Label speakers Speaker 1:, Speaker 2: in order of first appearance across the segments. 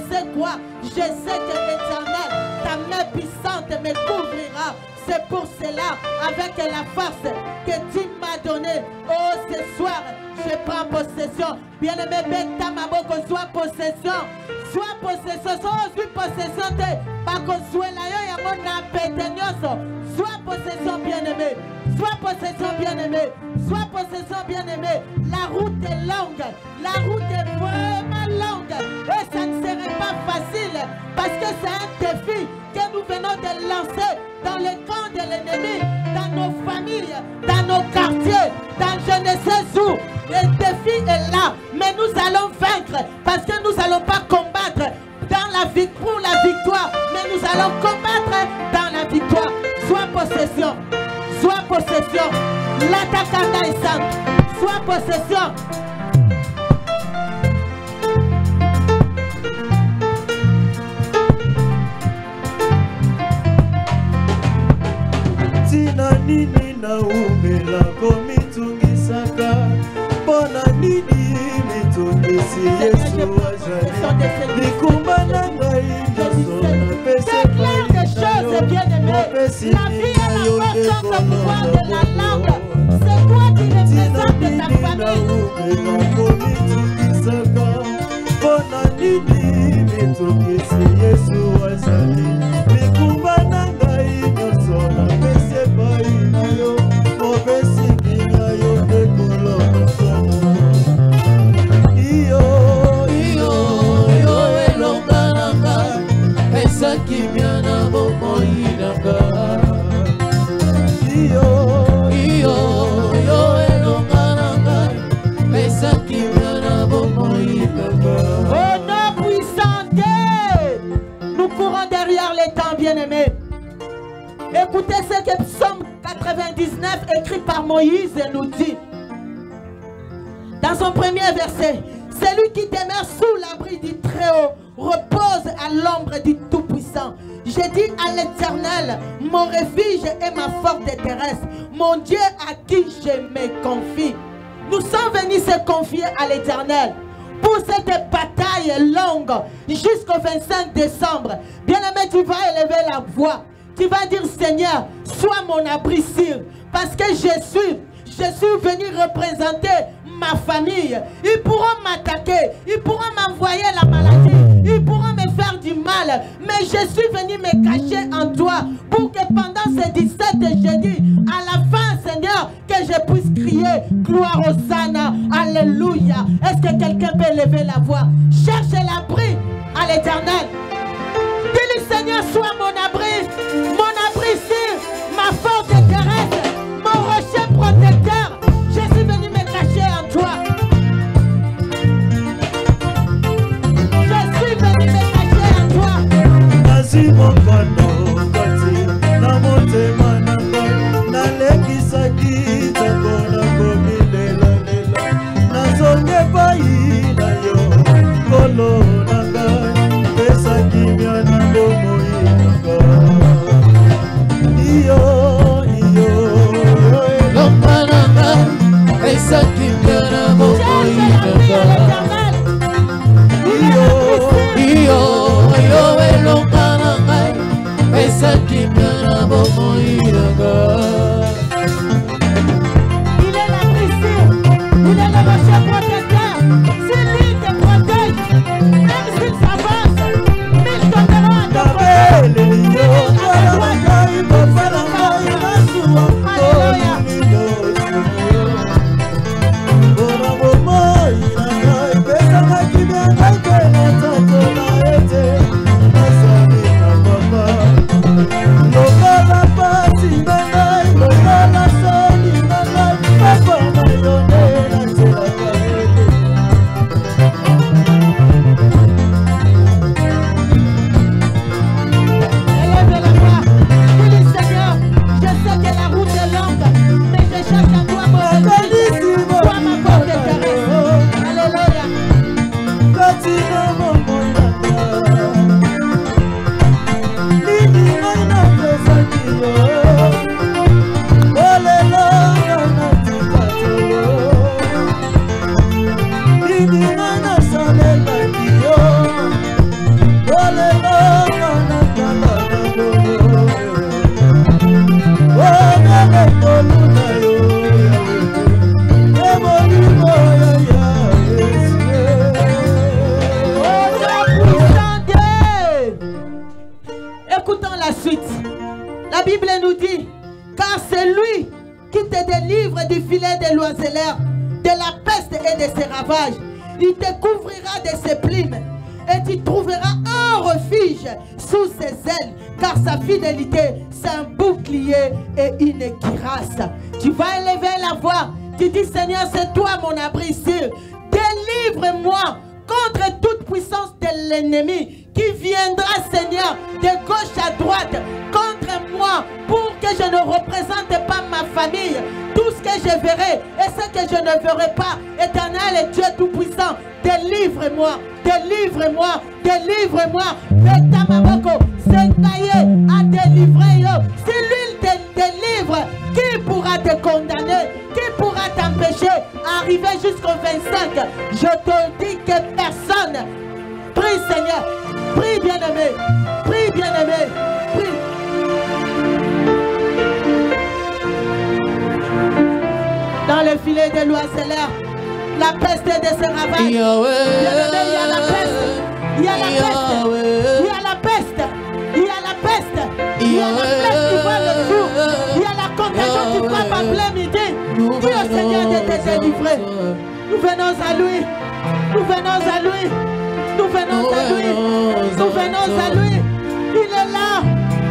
Speaker 1: sais quoi? Je sais que l'Éternel, ta main puissante me couvrira. C'est pour cela, avec la force que tu m'as donnée, oh, ce soir, je prends possession. Bien-aimé, Beta Maboko, sois possession. Sois possession, sois possession de pas consuela yo ya mona pétenioso. Sois possession, bien-aimé. Sois possession, bien-aimé. Sois possession, bien-aimé. La route est longue. La route est vraiment longue. Et ça ne serait pas facile parce que c'est un défi que nous venons de lancer dans le camp de l'ennemi, dans nos familles, dans nos quartiers, dans je ne sais où. Le défi est là, mais nous allons vaincre parce que nous n'allons pas combattre dans la victoire, pour la victoire, mais nous allons combattre dans la victoire. Sois possession, sois possession. L'attaquant est simple, sois possession.
Speaker 2: Tina nini na umela komitungisaka Bona nini mitungisi Yesu wajali Nikumba na ngai nyoso na pese
Speaker 1: La vie est la portion de pouvoir de la langue. C'est toi qui représente ta famille.
Speaker 2: Bona nini mitungisi Yesu wajali Nikumba na ngai nyoso na pese painayo Mopesi kinayo dekolo Iyo elonga nanga Pesa kimya na bomo inanga Iyo elonga nanga Pesa kimya na bomo inanga
Speaker 1: Oh non puissant Dieu, nous courons derrière les temps bien-aimés. Écoutez ce que Psaume 99 écrit par Moïse nous dit. Dans son premier verset, celui qui demeure sous l'abri du Très-Haut repose à l'ombre du Tout-Puissant. J'ai dit à l'Éternel, mon refuge et ma force terrestre, mon Dieu à qui je me confie. Nous sommes venus se confier à l'Éternel pour cette bataille longue jusqu'au 25 décembre. Bien-aimé, tu vas élever la voix. Tu vas dire, Seigneur, sois mon abri sûr, parce que je suis venu représenter ma famille. Ils pourront m'attaquer, ils pourront m'envoyer la maladie, ils pourront me faire du mal, mais je suis venu me cacher en toi pour que pendant ces 17 jeudis, à la fin, Seigneur, que je puisse crier gloire au Sana, alléluia. Est-ce que quelqu'un peut lever la voix? Cherche l'abri à l'Éternel. Dis-lui, Seigneur, sois mon abri sûr, ma force terrestre, mon rocher protecteur. Je suis venu me cacher en toi. Je suis venu me cacher en toi.
Speaker 2: Nasi mokano kati na motema na ngai nalekisaki ntango nakomilela nazonge pai na yo kolo na ngai pesaki
Speaker 1: l'heure de la peste et de ses ravages. Il te couvrira de ses plumes et tu trouveras un refuge sous ses ailes, car sa fidélité, c'est un bouclier et une cuirasse. Tu vas élever la voix, tu dis Seigneur, c'est toi mon abri sûr. Délivre-moi contre toute puissance de l'ennemi qui viendra, Seigneur, de gauche à droite contre moi pour que je ne représente pas ma famille. Tout ce que je verrai et ce que je ne verrai pas, Éternel et Dieu Tout-Puissant, délivre-moi, délivre-moi, délivre-moi. Betamaboko, Senkaye a délivré. Si l'huile te délivre, qui pourra te condamner? Qui pourra t'empêcher d'arriver jusqu'au 25? Je te dis que personne. Prie Seigneur, prie bien-aimé, prie bien-aimé, prie. Dans le filet de l'oiseleur, la peste et de ses ravages. Bien-aimé, il y a la peste, il y a la peste, il y a la peste, il y a la peste, il y a la peste qui va le jour, il y a la contagion qui frappe en plein midi. Dis au Seigneur de te délivrer. Nous venons à lui, nous venons à lui. Nous venons à lui, nous venons à lui. Il est là,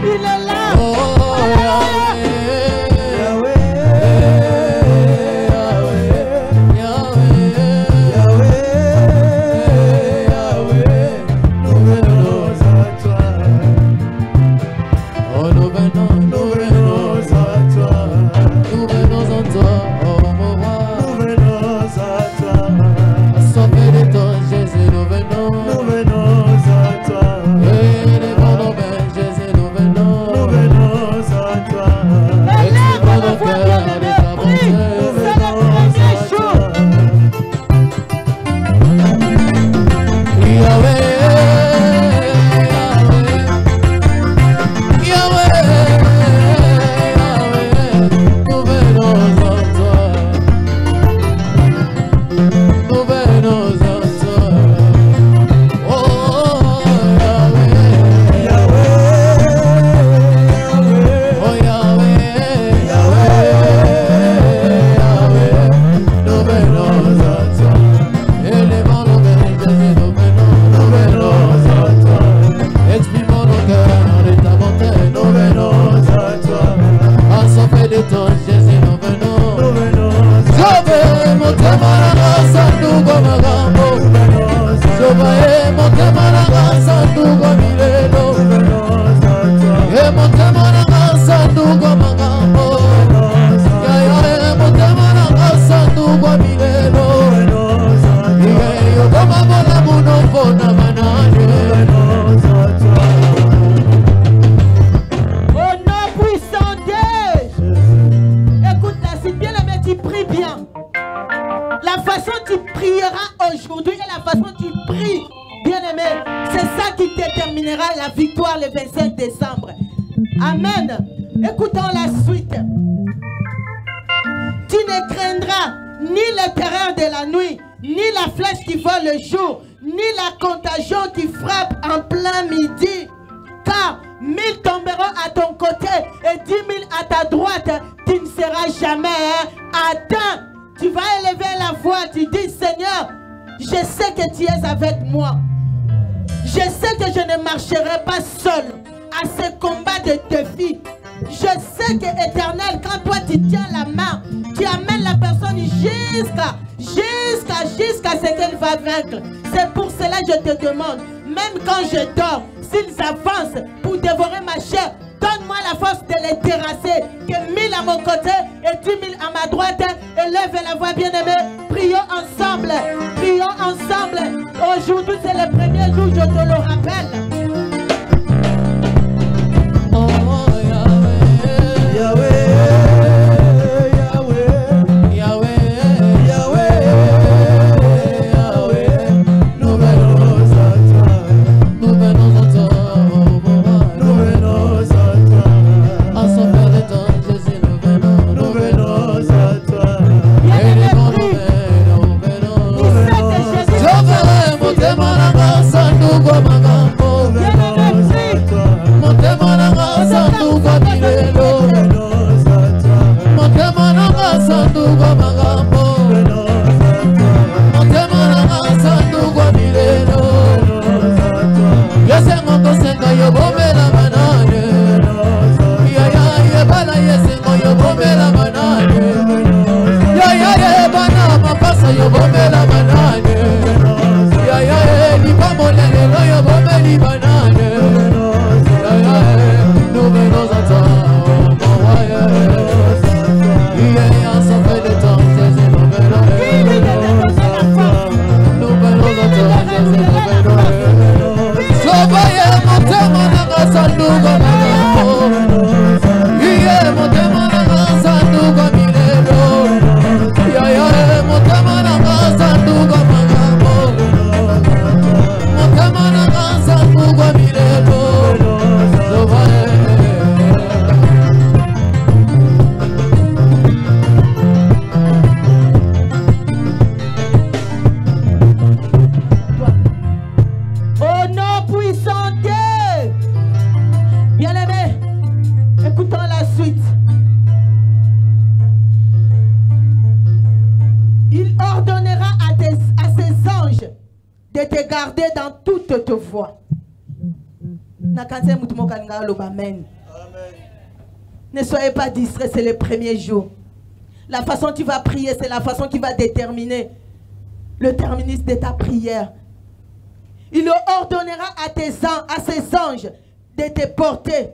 Speaker 1: il est là. La victoire le 25 décembre. Amen. Écoutons la suite. Tu ne craindras ni le terreur de la nuit, ni la flèche qui vole le jour, ni la contagion qui frappe en plein midi. Car 1000 tomberont à ton côté et 10 000 à ta droite. Tu ne seras jamais atteint. Tu vas élever la voix. Tu dis Seigneur, je sais que tu es avec moi. Je sais que je ne marcherai pas seul à ce combat de défi. Je sais que Éternel, quand toi tu tiens la main, tu amènes la personne jusqu'à ce qu'elle va vaincre. C'est pour cela que je te demande, même quand je dors, s'ils avancent pour dévorer ma chair, donne-moi la force de les terrasser. Que 1000 à mon côté et 10 000 à ma droite. Élève la voix, bien-aimée. Prions ensemble. Prions ensemble. Aujourd'hui, c'est le premier jour, je te le rappelle. de te garder dans toutes tes voies. Amen. Ne soyez pas distraits, c'est le premier jour. La façon dont tu vas prier, c'est la façon qui va déterminer le terminus de ta prière. Il ordonnera à ses anges de te porter,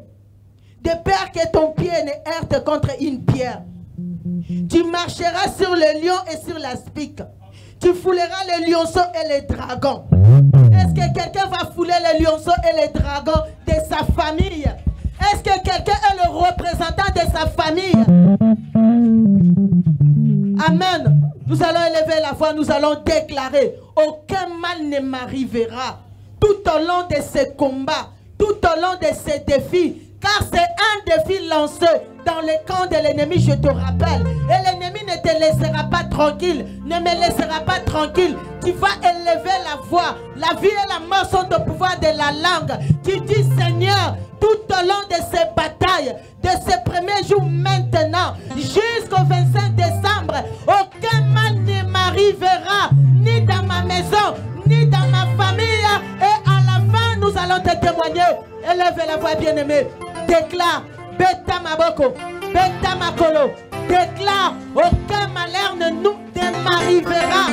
Speaker 1: de peur que ton pied ne heurte contre une pierre. Tu marcheras sur le lion et sur l'aspic. Tu fouleras les lionceaux et les dragons. Est-ce que quelqu'un va fouler les lionceaux et les dragons de sa famille? Est-ce que quelqu'un est le représentant de sa famille? Amen. Nous allons élever la voix, nous allons déclarer: aucun mal ne m'arrivera tout au long de ces combats, tout au long de ces défis, car c'est un défi lancé dans le camp de l'ennemi, je te rappelle. Et l'ennemi ne te laissera pas tranquille, ne me laissera pas tranquille. Tu vas élever la voix. La vie et la mort sont au pouvoir de la langue. Tu dis: Seigneur, tout au long de ces batailles, de ces premiers jours maintenant, jusqu'au 25 décembre, aucun mal ne m'arrivera, ni dans ma maison, ni dans ma famille. Et à la fin, nous allons te témoigner. Élève la voix, bien-aimée. Déclare: Beta Maboko, Beta Makolo. Déclare: aucun malheur ne m'arrivera,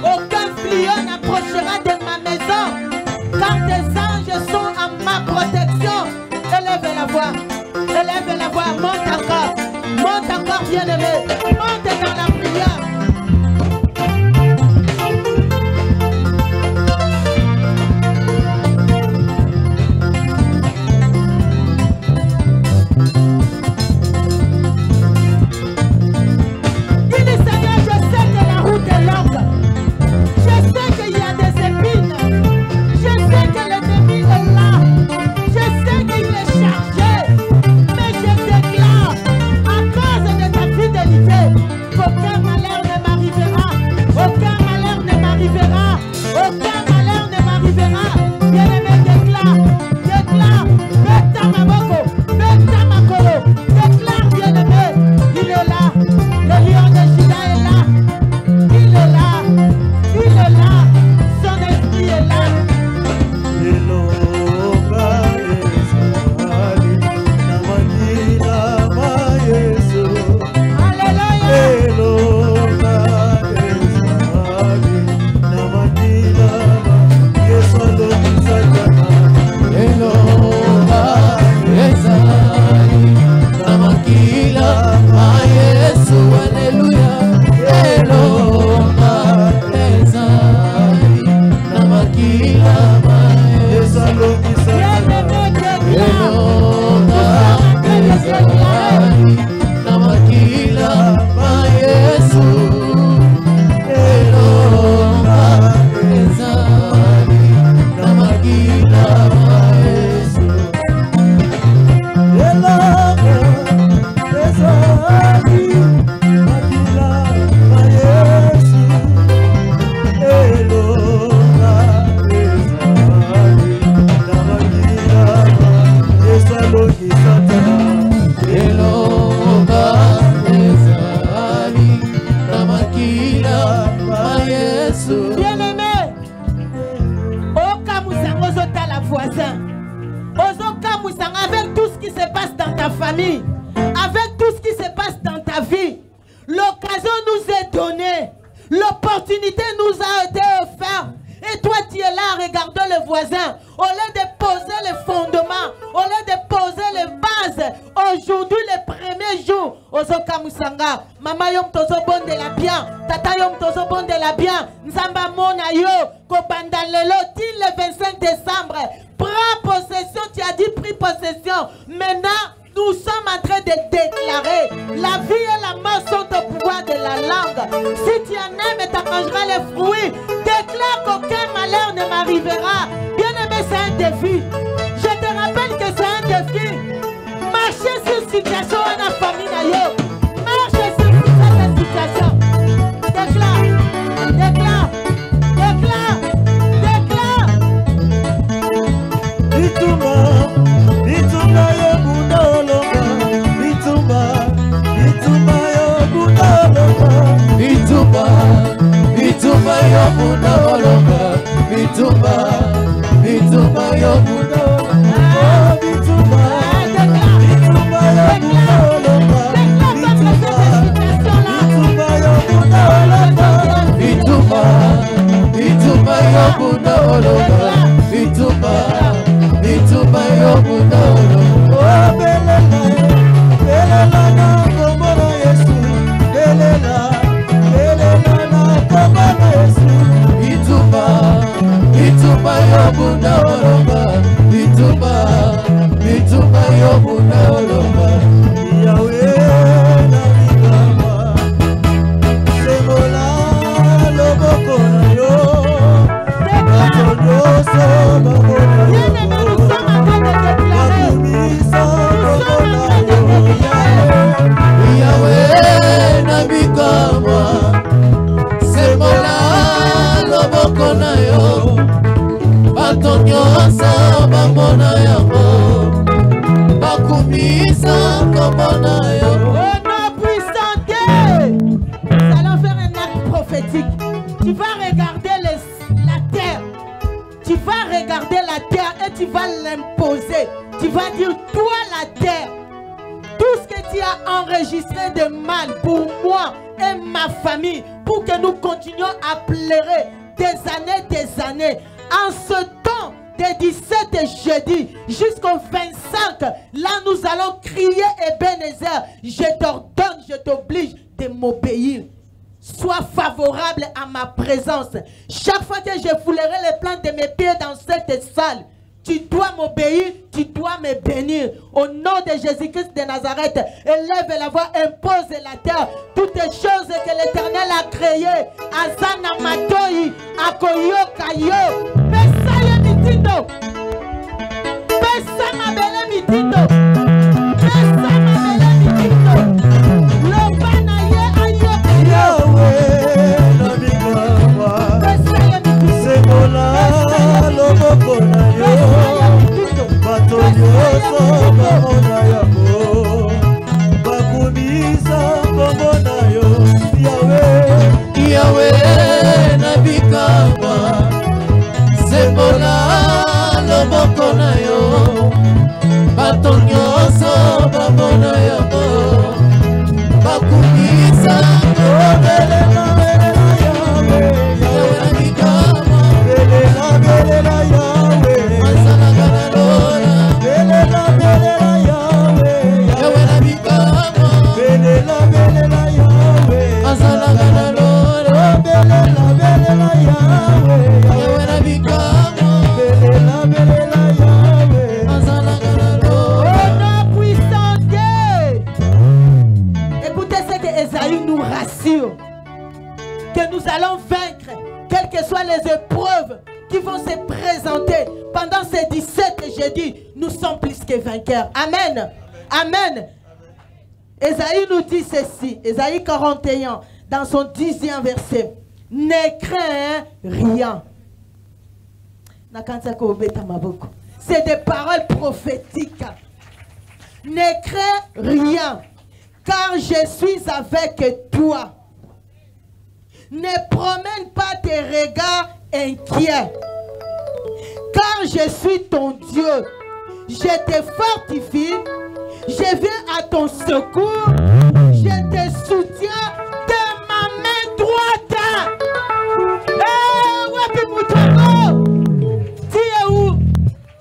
Speaker 1: aucun fléau n'approchera de ma maison, car tes anges sont à ma protection. Élève la voix, monte encore, bien-aimé, monte dans la prière. Avec tout ce qui se passe dans ta famille, avec tout ce qui se passe dans ta vie, l'occasion nous est donnée, l'opportunité nous a été offerte. Et toi tu es là regardant le voisin, au lieu de poser les fondements, au lieu de poser les bases. Aujourd'hui, le premier jour, Ozoka Musanga, Mama Yom Tozo Bon de la bien, Tata Yom Tozo Bon de la bien, Nzamba Mona Yo, Kobandalelo, till le 25 décembre. Prends possession, tu as dit pris possession. Maintenant, nous sommes en train de déclarer: la vie et la mort sont au pouvoir de la langue. Si tu en aimes et tu mangeras les fruits, déclare qu'aucun malheur ne m'arrivera. Bien aimé, c'est un défi. Je te rappelle que c'est un défi. Marcher sur situation à la famille d'ailleurs. Marche sur cette situation. Déclare, déclare, déclare, déclare.
Speaker 3: Bitumba, bitumba yo bunologa, bitumba, bitumba yo bunologa, bitumba, bitumba yo bunologa,
Speaker 2: Bitumba, bitumba yo bunda.
Speaker 3: Oh, bitumba, bitumba yo bunda olonga. Bitumba yo bunda olonga.
Speaker 2: Bitumba, bitumba yo bunda olonga. Bitumba, bitumba yo bunda olonga.
Speaker 3: Oh, belela, belela na kombo na Yesu. Belela, belela na kombo na Yesu.
Speaker 2: Bitumba, bitumba yo bunda olonga. Bitumba, bitumba yo bunda olonga.
Speaker 3: Yahweh na bikama, sembola loboko na yo. Bato nyonso bamona yo. Bakumisa kombo na yo.
Speaker 2: Yahweh na bikama, sembola loboko na yo. Bato nyonso bamona yango, bakumisa kombo na yo.
Speaker 1: Au nom puissant Dieu, nous allons faire un acte prophétique. Tu vas regarder la terre. Tu vas regarder la terre et tu vas l'imposer. Tu vas dire, toi la terre, tout ce que tu as enregistré de mal pour moi et ma famille, pour que nous continuions à pleurer des années, en ce temps des 17 jeudi jusqu'au 25, là nous allons crier Ebenezer, je t'ordonne, je t'oblige de m'obéir. Sois favorable à ma présence. Chaque fois que je foulerai les plantes de mes pieds dans cette salle, tu dois m'obéir, tu dois me bénir. Au nom de Jésus-Christ de Nazareth, élève la voix, impose la terre. Toutes les choses que l'Éternel a créées, Azana Matoi, Akoyo Kayo, Pesaye Mitindo, Pesama Bele Mitindo, Pesama Bele Mitindo, Lobanaye Ayo
Speaker 3: Yahweh na bikama,
Speaker 1: Pesaye Mitindo,
Speaker 3: sembola loboko na yo. Bato nyonso bamona yango. Bakumisa kombo na yo. Yahweh,
Speaker 2: Yahweh na bikama, sembola loboko na yo. Bato nyonso bamona yango, bakumisa
Speaker 3: belela, belela Yahweh.
Speaker 2: Yahweh na bikama,
Speaker 3: Belela, belela Yahweh.
Speaker 2: azalaka na lora.
Speaker 3: Belela, belela Yahweh.
Speaker 2: Yahweh na bikama,
Speaker 3: Belela, belela Yahweh.
Speaker 2: azalaka na lora.
Speaker 3: Belela, belela Yahweh.
Speaker 2: Yahweh na bikama,
Speaker 3: Belela, belela Yahweh.
Speaker 2: azalaka na
Speaker 1: Au
Speaker 2: lora.
Speaker 1: nom puissant Dieu. Écoutez ce que Esaïe nous rassure. Que nous allons vaincre, quelles que soient les épreuves qui vont se présenter pendant ces 17 jeudis. Nous sommes plus que vainqueurs. Amen. Amen. Esaïe nous dit ceci. Esaïe 41, dans son 10e verset. Ne crains rien. C'est des paroles prophétiques. Ne crains rien, car je suis avec toi. Ne promène pas tes regards inquiets, car je suis ton Dieu. Je te fortifie, je viens à ton secours, je te soutiens de ma main droite. Tu es où?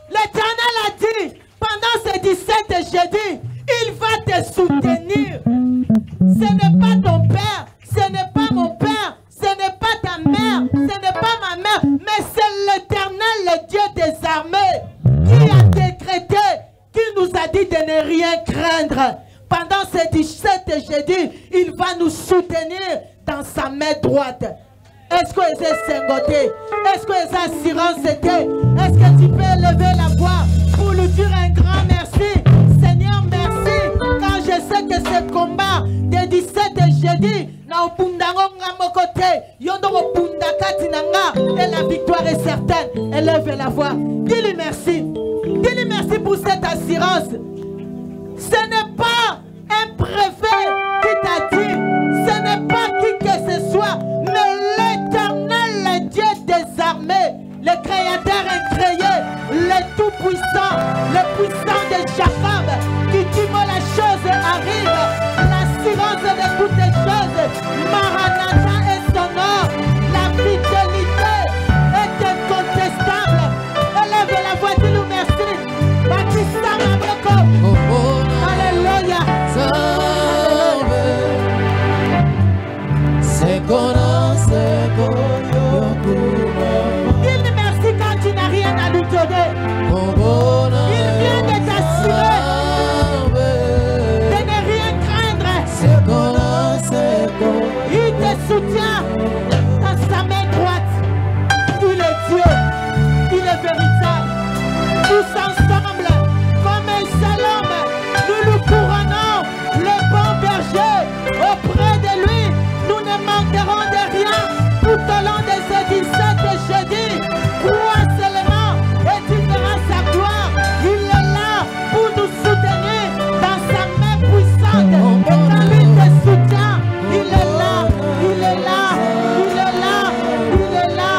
Speaker 1: L'Éternel a dit, pendant ces 17 jeudis, il va te soutenir. Ce n'est pas ton père, ce n'est pas mon père, ce n'est pas ta mère, ce n'est pas ma mère, mais c'est l'Éternel, le Dieu des armées, qui a décrété, qui nous a dit de ne rien craindre. Pendant ces 17 jeudis, il va nous soutenir dans sa main droite. Est-ce que c'est Sengoté? Est-ce que c'est assurance c'était? Est-ce que tu peux lever la voix pour lui dire un grand merci? Seigneur, merci, car je sais que ce combat des 17 jeudi, et la victoire est certaine. Élève la voix. Dis-lui merci. Dis-lui merci pour cette assurance. Ce n'est pas un préfet qui t'a dit, ce n'est pas qui que ce soit, mais l'Éternel, le Dieu des armées, le le puissant de Jacob, qui dit moi la chose arrive, l'assurance de toutes les choses, Maranatha est son nom, la fidélité est incontestable. Élève la voix, dis-nous merci. Baptista Mabreko. Alléluia. Dis-le merci quand tu n'as rien à lui donner. Il vient de t'assurer de ne rien craindre. Il te soutient dans sa main droite. Il est Dieu, il est véritable. Tous ensemble, comme un seul homme, nous nous couronnons le bon berger. Auprès de lui, nous ne manquerons de rien tout au long de ces 17 jeudis. Crois seulement et tu verras sa gloire. Il est là pour nous soutenir dans sa main puissante. Et quand lui te soutient, il est là, il est là, il est là, il est là,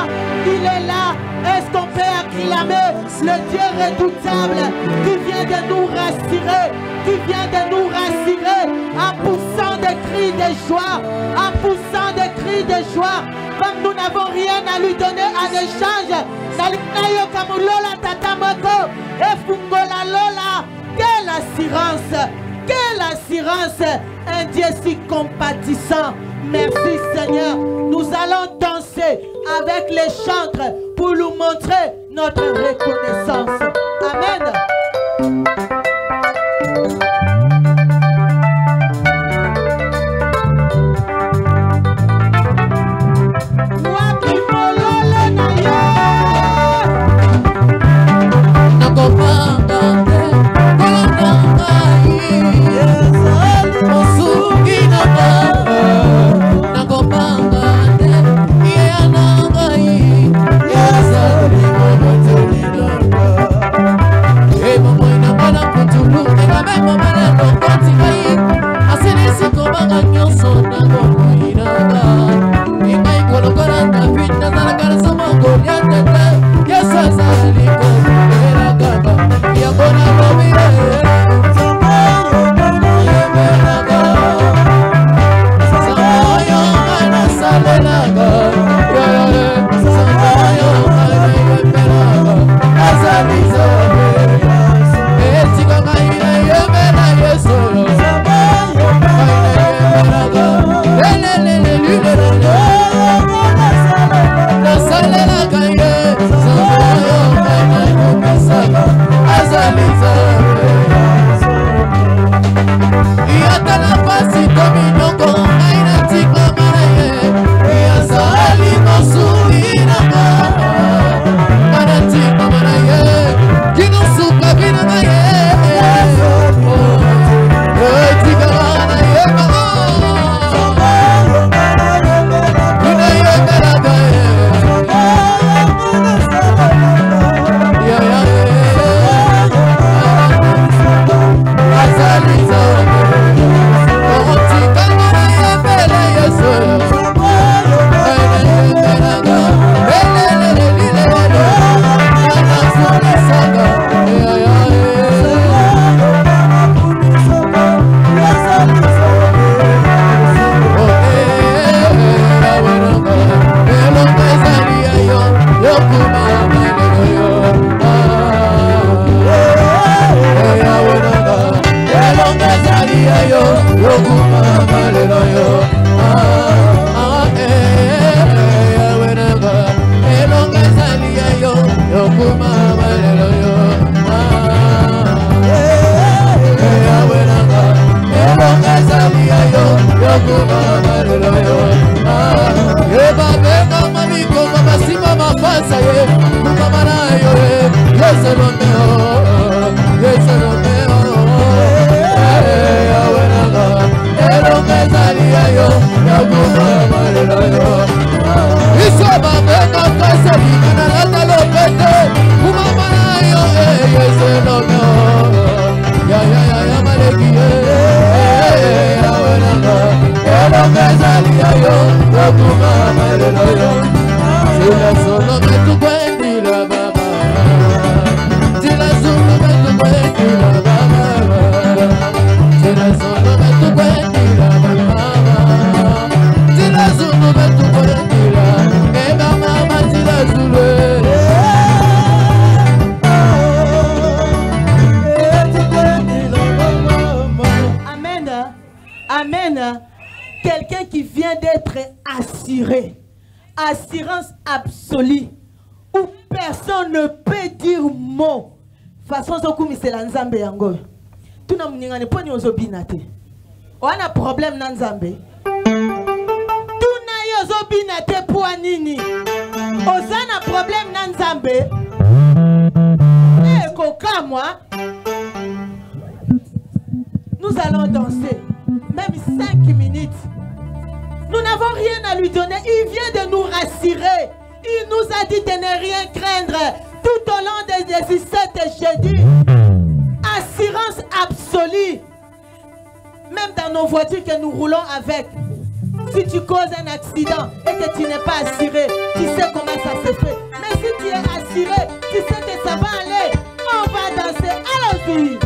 Speaker 1: il est là. Est-ce qu'on peut acclamer le Dieu redoutable qui vient de nous rassurer, qui vient de nous rassurer en poussant des cris de joie, en poussant des cris de joie, comme nous n'avons rien à lui donner en échange. Nalinayo kamulola tatamoko, efungola lola. Quelle assurance, quelle assurance, un Dieu si compatissant. Merci Seigneur. Nous allons danser avec les chantres pour nous montrer notre reconnaissance. Amen.
Speaker 2: Azali
Speaker 1: assuré. Assurance absolue. Où personne ne peut dire mot. Façon Zokoumi c'est la Nzambe yango. Tout n'a pas de problème. On a problème dans Nzambe. Tout n'a pas de problème. On a problème dans Nzambe. Eh, coca moi. Nous allons danser. Même 5 minutes. Nous n'avons rien à lui donner. Il vient de nous rassurer. Il nous a dit de ne rien craindre. Tout au long des 17 jeudis. Assurance absolue. Même dans nos voitures que nous roulons avec. Si tu causes un accident et que tu n'es pas assuré, tu sais comment ça se fait. Mais si tu es assuré, tu sais que ça va aller. On va danser. Allons-y.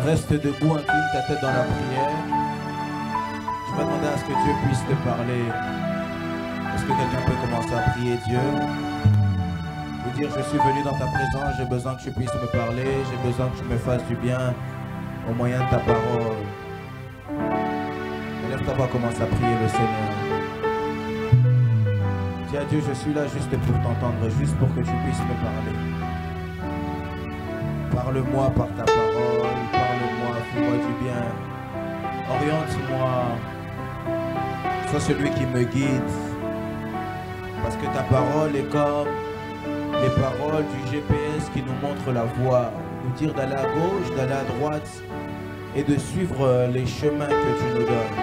Speaker 3: Reste debout, incline ta tête dans la prière. Je
Speaker 4: demander à ce que Dieu puisse te parler. Est-ce que quelqu'un peut commencer à prier Dieu? Vous dire, je suis venu dans ta présence, j'ai besoin que tu puisses me parler, j'ai besoin que tu me fasses du bien au moyen de ta parole. Lève-toi, va commencer à prier le Seigneur. Dis à Dieu, je suis là juste pour t'entendre, juste pour que tu puisses me parler. Parle-moi par ta parole, parle-moi, fais-moi du bien. Oriente-moi, sois celui qui me guide. Parce que ta parole est comme les paroles du GPS qui nous montrent la voie. Nous dire d'aller à gauche, d'aller à droite et de suivre les chemins que tu nous donnes.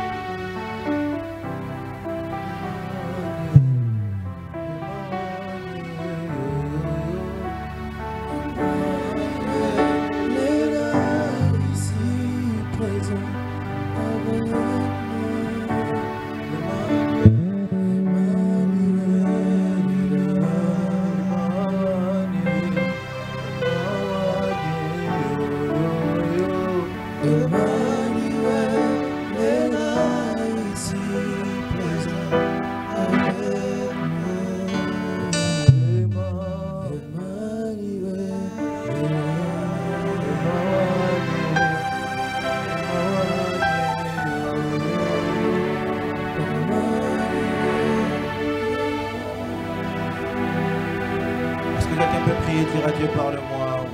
Speaker 4: Dire à Dieu, parle-moi.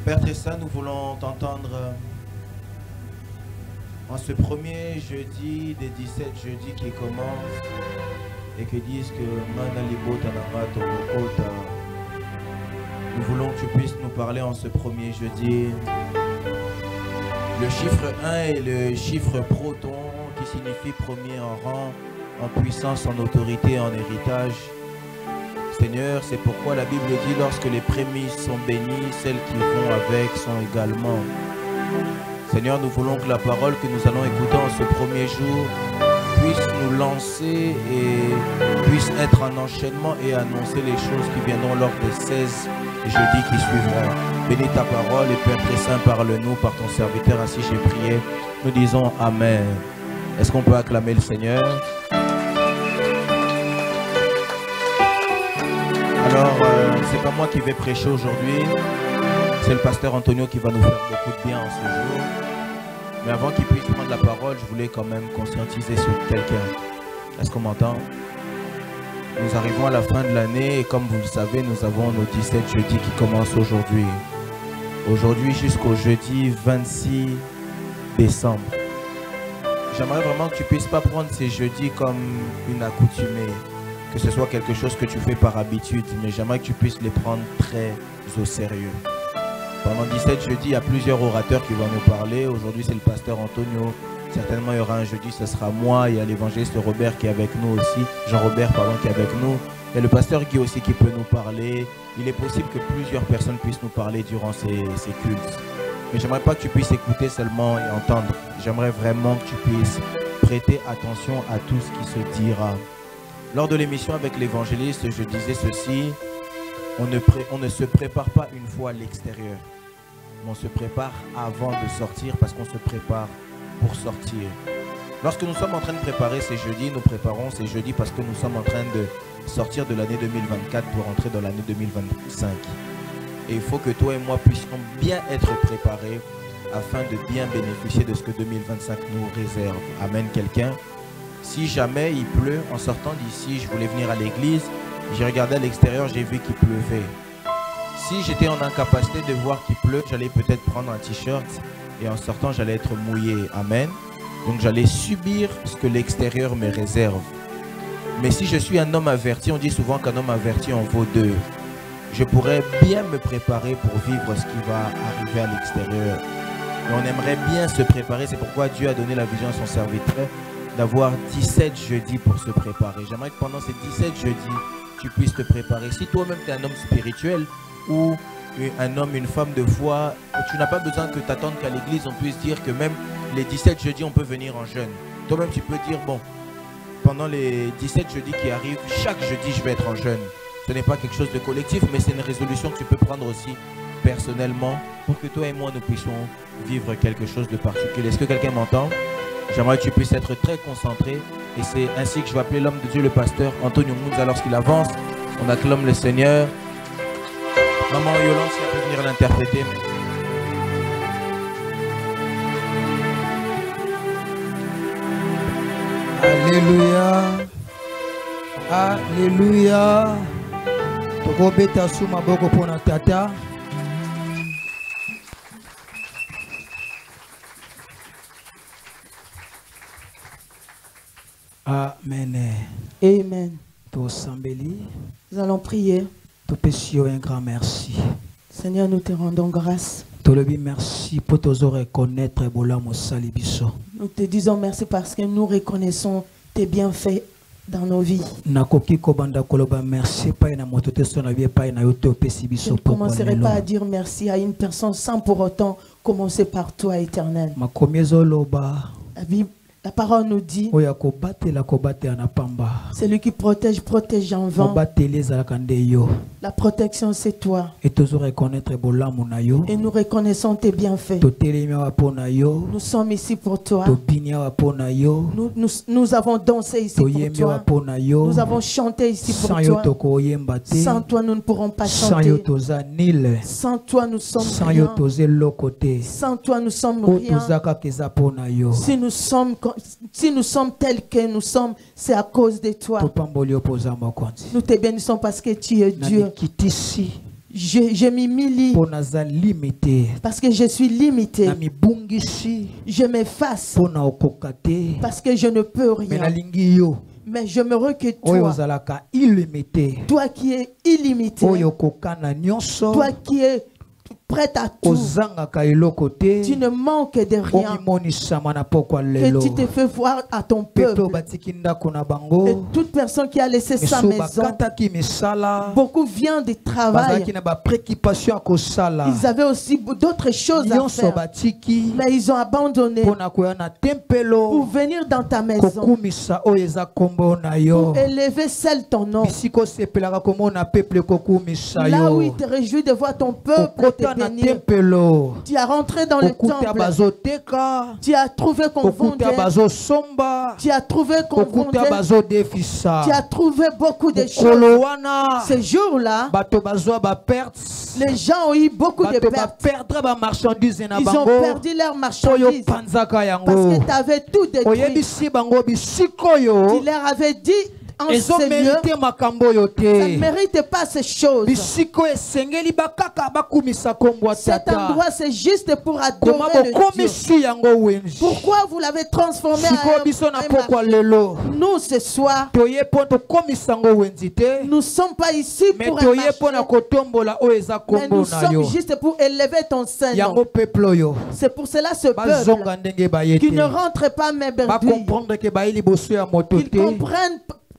Speaker 4: Père très saint, nous voulons t'entendre en ce premier jeudi des 17 jeudis qui commencent et qui disent que nous voulons que tu puisses nous parler en ce premier jeudi. Le chiffre 1 est le chiffre proton qui signifie premier en rang, en puissance, en autorité, en héritage. Seigneur, c'est pourquoi la Bible dit lorsque les prémices sont bénies, celles qui vont avec sont également. Seigneur, nous voulons que la parole que nous allons écouter en ce premier jour puisse nous lancer et puisse être un enchaînement et annoncer les choses qui viendront lors des 16 jeudis qui suivront. Bénis ta parole et Père très saint, parle-nous par ton serviteur, ainsi j'ai prié. Nous disons Amen. Est-ce qu'on peut acclamer le Seigneur? Alors, c'est pas moi qui vais prêcher aujourd'hui. C'est le pasteur Antonio qui va nous faire beaucoup de bien en ce jour. Mais avant qu'il puisse prendre la parole, je voulais quand même conscientiser sur quelqu'un. Est-ce qu'on m'entend? Nous arrivons à la fin de l'année et comme vous le savez, nous avons nos 17 jeudis qui commencent aujourd'hui. Aujourd'hui jusqu'au jeudi 26 décembre. J'aimerais vraiment que tu ne puisses pas prendre ces jeudis comme une accoutumée. Que ce soit quelque chose que tu fais par habitude, mais j'aimerais que tu puisses les prendre très au sérieux. Pendant 17 jeudis, il y a plusieurs orateurs qui vont nous parler. Aujourd'hui, c'est le pasteur Antonio. Certainement, il y aura un jeudi, ce sera moi. Il y a l'évangéliste Robert qui est avec nous aussi. Jean-Robert, pardon, qui est avec nous. Et le pasteur Guy aussi qui peut nous parler. Il est possible que plusieurs personnes puissent nous parler durant ces cultes. Mais j'aimerais pas que tu puisses écouter seulement et entendre. J'aimerais vraiment que tu puisses prêter attention à tout ce qui se dira. Lors de l'émission avec l'évangéliste, je disais ceci. On ne se prépare pas une fois à l'extérieur. On se prépare avant de sortir parce qu'on se prépare pour sortir. Lorsque nous sommes en train de préparer ces jeudis, nous préparons ces jeudis parce que nous sommes en train de sortir de l'année 2024 pour entrer dans l'année 2025. Et il faut que toi et moi puissions bien être préparés afin de bien bénéficier de ce que 2025 nous réserve. Amen, quelqu'un. Si jamais il pleut, en sortant d'ici, je voulais venir à l'église, j'ai regardé à l'extérieur, j'ai vu qu'il pleuvait. Si j'étais en incapacité de voir qu'il pleut, j'allais peut-être prendre un t-shirt et en sortant, j'allais être mouillé. Amen. Donc j'allais subir ce que l'extérieur me réserve. Mais si je suis un homme averti, on dit souvent qu'un homme averti en vaut deux. Je pourrais bien me préparer pour vivre ce qui va arriver à l'extérieur. Et on aimerait bien se préparer, c'est pourquoi Dieu a donné la vision à son serviteur d'avoir 17 jeudis pour se préparer. J'aimerais que pendant ces 17 jeudis, tu puisses te préparer. Si toi-même tu es un homme spirituel ou un homme, une femme de foi, tu n'as pas besoin que tu attendes qu'à l'église on puisse dire que même les 17 jeudis on peut venir en jeûne. Toi-même tu peux dire bon, pendant les 17 jeudis qui arrivent, chaque jeudi je vais être en jeûne. Ce n'est pas quelque chose de collectif, mais c'est une résolution que tu peux prendre aussi personnellement pour que toi et moi nous puissions vivre quelque chose de particulier. Est-ce que quelqu'un m'entend? J'aimerais que tu puisses être très concentré et c'est ainsi que je vais appeler l'homme de Dieu, le pasteur Antonio Munza. Lorsqu'il avance, on acclame le Seigneur. Maman Yolande, si elle peut venir l'interpréter.
Speaker 3: Alléluia. Alléluia. Tokobeta suma boko pona tata. Amen.
Speaker 1: Amen.
Speaker 3: Nous
Speaker 1: allons prier.
Speaker 3: Un grand merci.
Speaker 1: Seigneur, nous te rendons grâce.
Speaker 3: Merci pour te reconnaître.
Speaker 1: Nous te disons merci parce que nous reconnaissons tes bienfaits dans nos vies. Je ne commencerai pas à dire merci à une personne sans pour autant commencer par toi, Éternel. La parole nous dit, celui qui protège, protège en vain. La protection, c'est toi. Et nous reconnaissons tes bienfaits. Nous sommes ici pour toi. Nous avons dansé ici pour toi. Nous avons chanté ici pour toi. Sans toi, nous ne pourrons pas chanter. Sans toi, nous sommes rien. Sans toi, nous sommes rien. Si nous sommes tels que nous sommes, c'est à cause de toi. Nous te bénissons parce que tu es Dieu. Je m'humilie parce que je suis limité. Je m'efface parce que je ne peux rien. Mais je me recule toi. Toi qui es illimité. Toi qui es prête à tout. Tu ne manques de rien. Que tu te fais voir à ton peuple. Et toute personne qui a laissé sa maison, beaucoup viennent du travail. Ils avaient aussi d'autres choses à faire. Mais ils ont abandonné pour venir dans ta maison. Pour élever seul ton nom. Là où il te réjouit de voir ton peuple te bénir. Tu as rentré dans le temple. Tu as trouvé qu'on vendait. Tu as trouvé qu'on vendait. Tu as trouvé beaucoup de choses. Ce jour-là, les gens ont eu beaucoup de pertes. Ils ont perdu leurs marchandises parce que tu avais tout détruit. Tu leur avais dit ça ne mérite pas ces choses. Cet endroit c'est juste pour adorer le Dieu. Pourquoi vous l'avez transformé en nous ce soir, nous ne sommes pas ici pour un marché, mais nous sommes juste pour élever ton Saint-Nom. C'est pour cela ce peuple qui ne rentre pas mes brebis,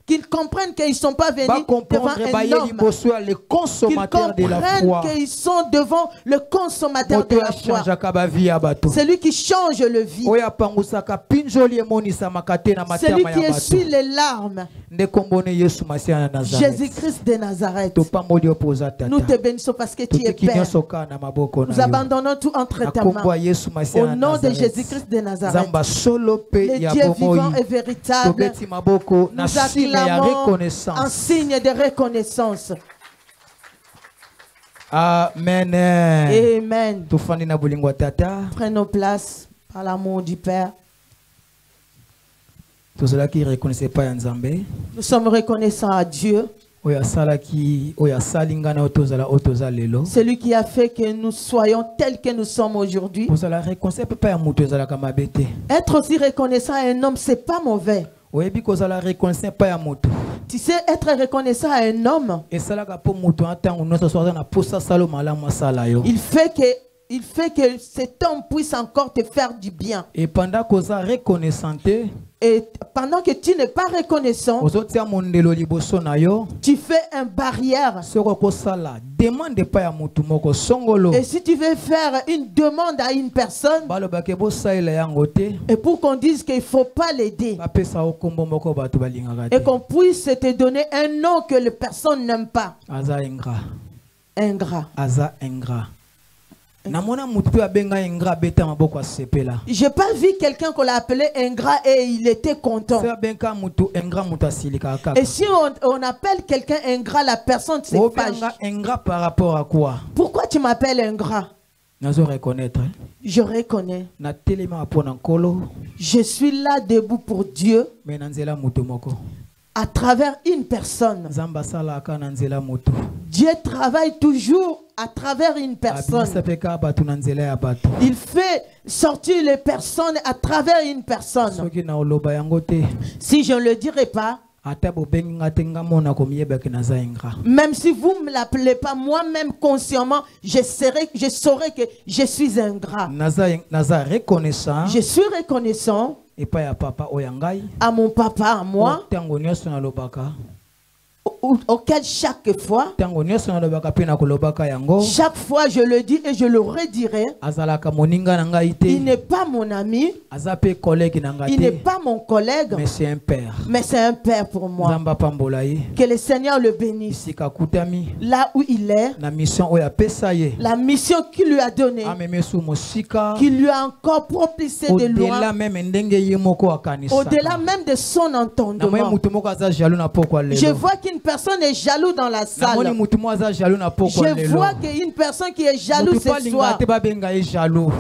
Speaker 1: qu'ils comprennent qu'ils ne sont pas venus devant un homme. Qu'ils comprennent qu'ils sont devant le consommateur de la foi. C'est lui qui change le vie. Celui qui essuie les larmes. Jésus-Christ de Nazareth. Nous te bénissons parce que tu es Père. Nous abandonnons tout entre ta main. Au nom de Jésus-Christ de Nazareth, le Dieu vivant et véritable, nous acclamons en signe de reconnaissance.
Speaker 3: Amen.
Speaker 1: Amen. Prenons place par l'amour du Père.
Speaker 3: Nous
Speaker 1: sommes reconnaissants à Dieu. Celui qui a fait que nous soyons tels que nous sommes aujourd'hui. Être aussi reconnaissant à un homme, c'est pas mauvais. Tu sais, être reconnaissant à un homme, il fait que cet homme puisse encore te faire du bien.
Speaker 3: Et pendant qu'on est reconnaissant,
Speaker 1: Et pendant que tu n'es pas reconnaissant, tu fais une barrière. Et si tu veux faire une demande à une personne, et pour qu'on dise qu'il ne faut pas l'aider, et qu'on puisse te donner un nom que les personnes n'aiment pas. Ingrat. J'ai pas vu quelqu'un qu'on l'a appelé ingrat et il était content. Et si on appelle quelqu'un ingrat, la personne se fâche.
Speaker 3: Ingrat par rapport à quoi?
Speaker 1: Pourquoi tu m'appelles ingrat?
Speaker 3: Je reconnais.
Speaker 1: Je suis là debout pour Dieu. À travers une personne. Dieu travaille toujours à travers une personne. Il fait sortir les personnes à travers une personne. Si je ne le dirai pas, même si vous ne me l'appelez pas, moi-même consciemment, je saurai que je suis ingrat. Je suis reconnaissant à mon papa, à moi, auquel chaque fois je le dis et je le redirai, il n'est pas mon ami, il n'est pas mon collègue, mais c'est un père pour moi. Que le Seigneur le bénisse là où il est, la mission qu'il lui a donnée, qu'il lui a encore propulsé de loin, au-delà même de son entendement. Je vois qu'une personne est jaloux dans la salle. Je vois qu'une personne qui est jaloux ce soir,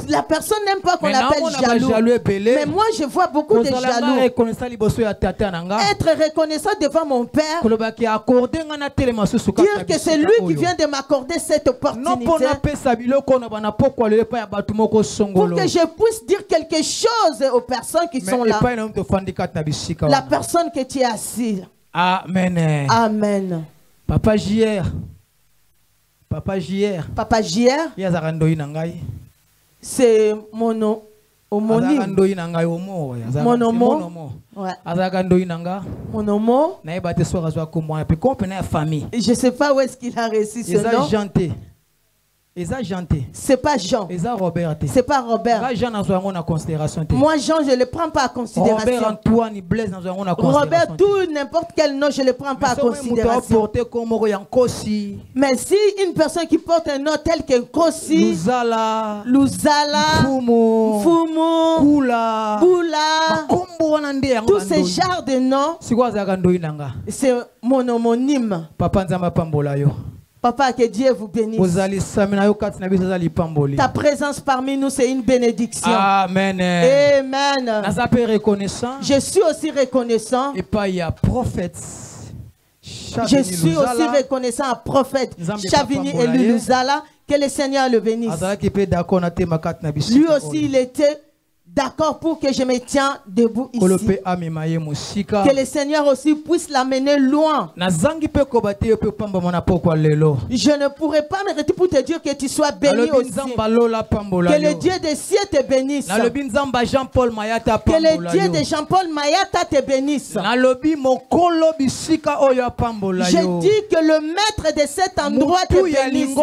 Speaker 1: la personne n'aime pas qu'on l'appelle jaloux. Mais moi je vois beaucoup de jaloux. Être reconnaissant devant mon père, dire que c'est lui qui vient de m'accorder cette opportunité, pour que je puisse dire quelque chose aux personnes qui sont là. La personne que tu es assise.
Speaker 3: Amen.
Speaker 1: Amen.
Speaker 3: Papa JR.
Speaker 1: C'est mon homonyme. Mon homo. Ouais. Mon homo. Je ne sais pas où est-ce qu'il a reçu ce nom. C'est pas Jean. C'est pas Robert. Moi Jean je le prends pas en considération. Robert, tout n'importe quel nom je le prends pas en considération. Mais si une personne qui porte un nom tel que Kossi, Luzala, Fumu, Bula, tous ces genres de noms, c'est mon homonyme. Papa, que Dieu vous bénisse. Ta présence parmi nous, c'est une bénédiction.
Speaker 3: Amen.
Speaker 1: Amen.
Speaker 3: Je
Speaker 1: suis aussi reconnaissant.
Speaker 3: Et pas il y a prophète.
Speaker 1: Je suis aussi reconnaissant à prophète Chavini et Luzala. Que le Seigneur le bénisse. Lui aussi, il était d'accord pour que je me tienne debout ici. Que le Seigneur aussi puisse l'amener loin. Je ne pourrais pas me retirer pour te dire que tu sois béni aussi. Que le Dieu des cieux te bénisse. Que le Dieu de Jean-Paul Mayata te bénisse. Je dis que le maître de cet endroit te bénisse.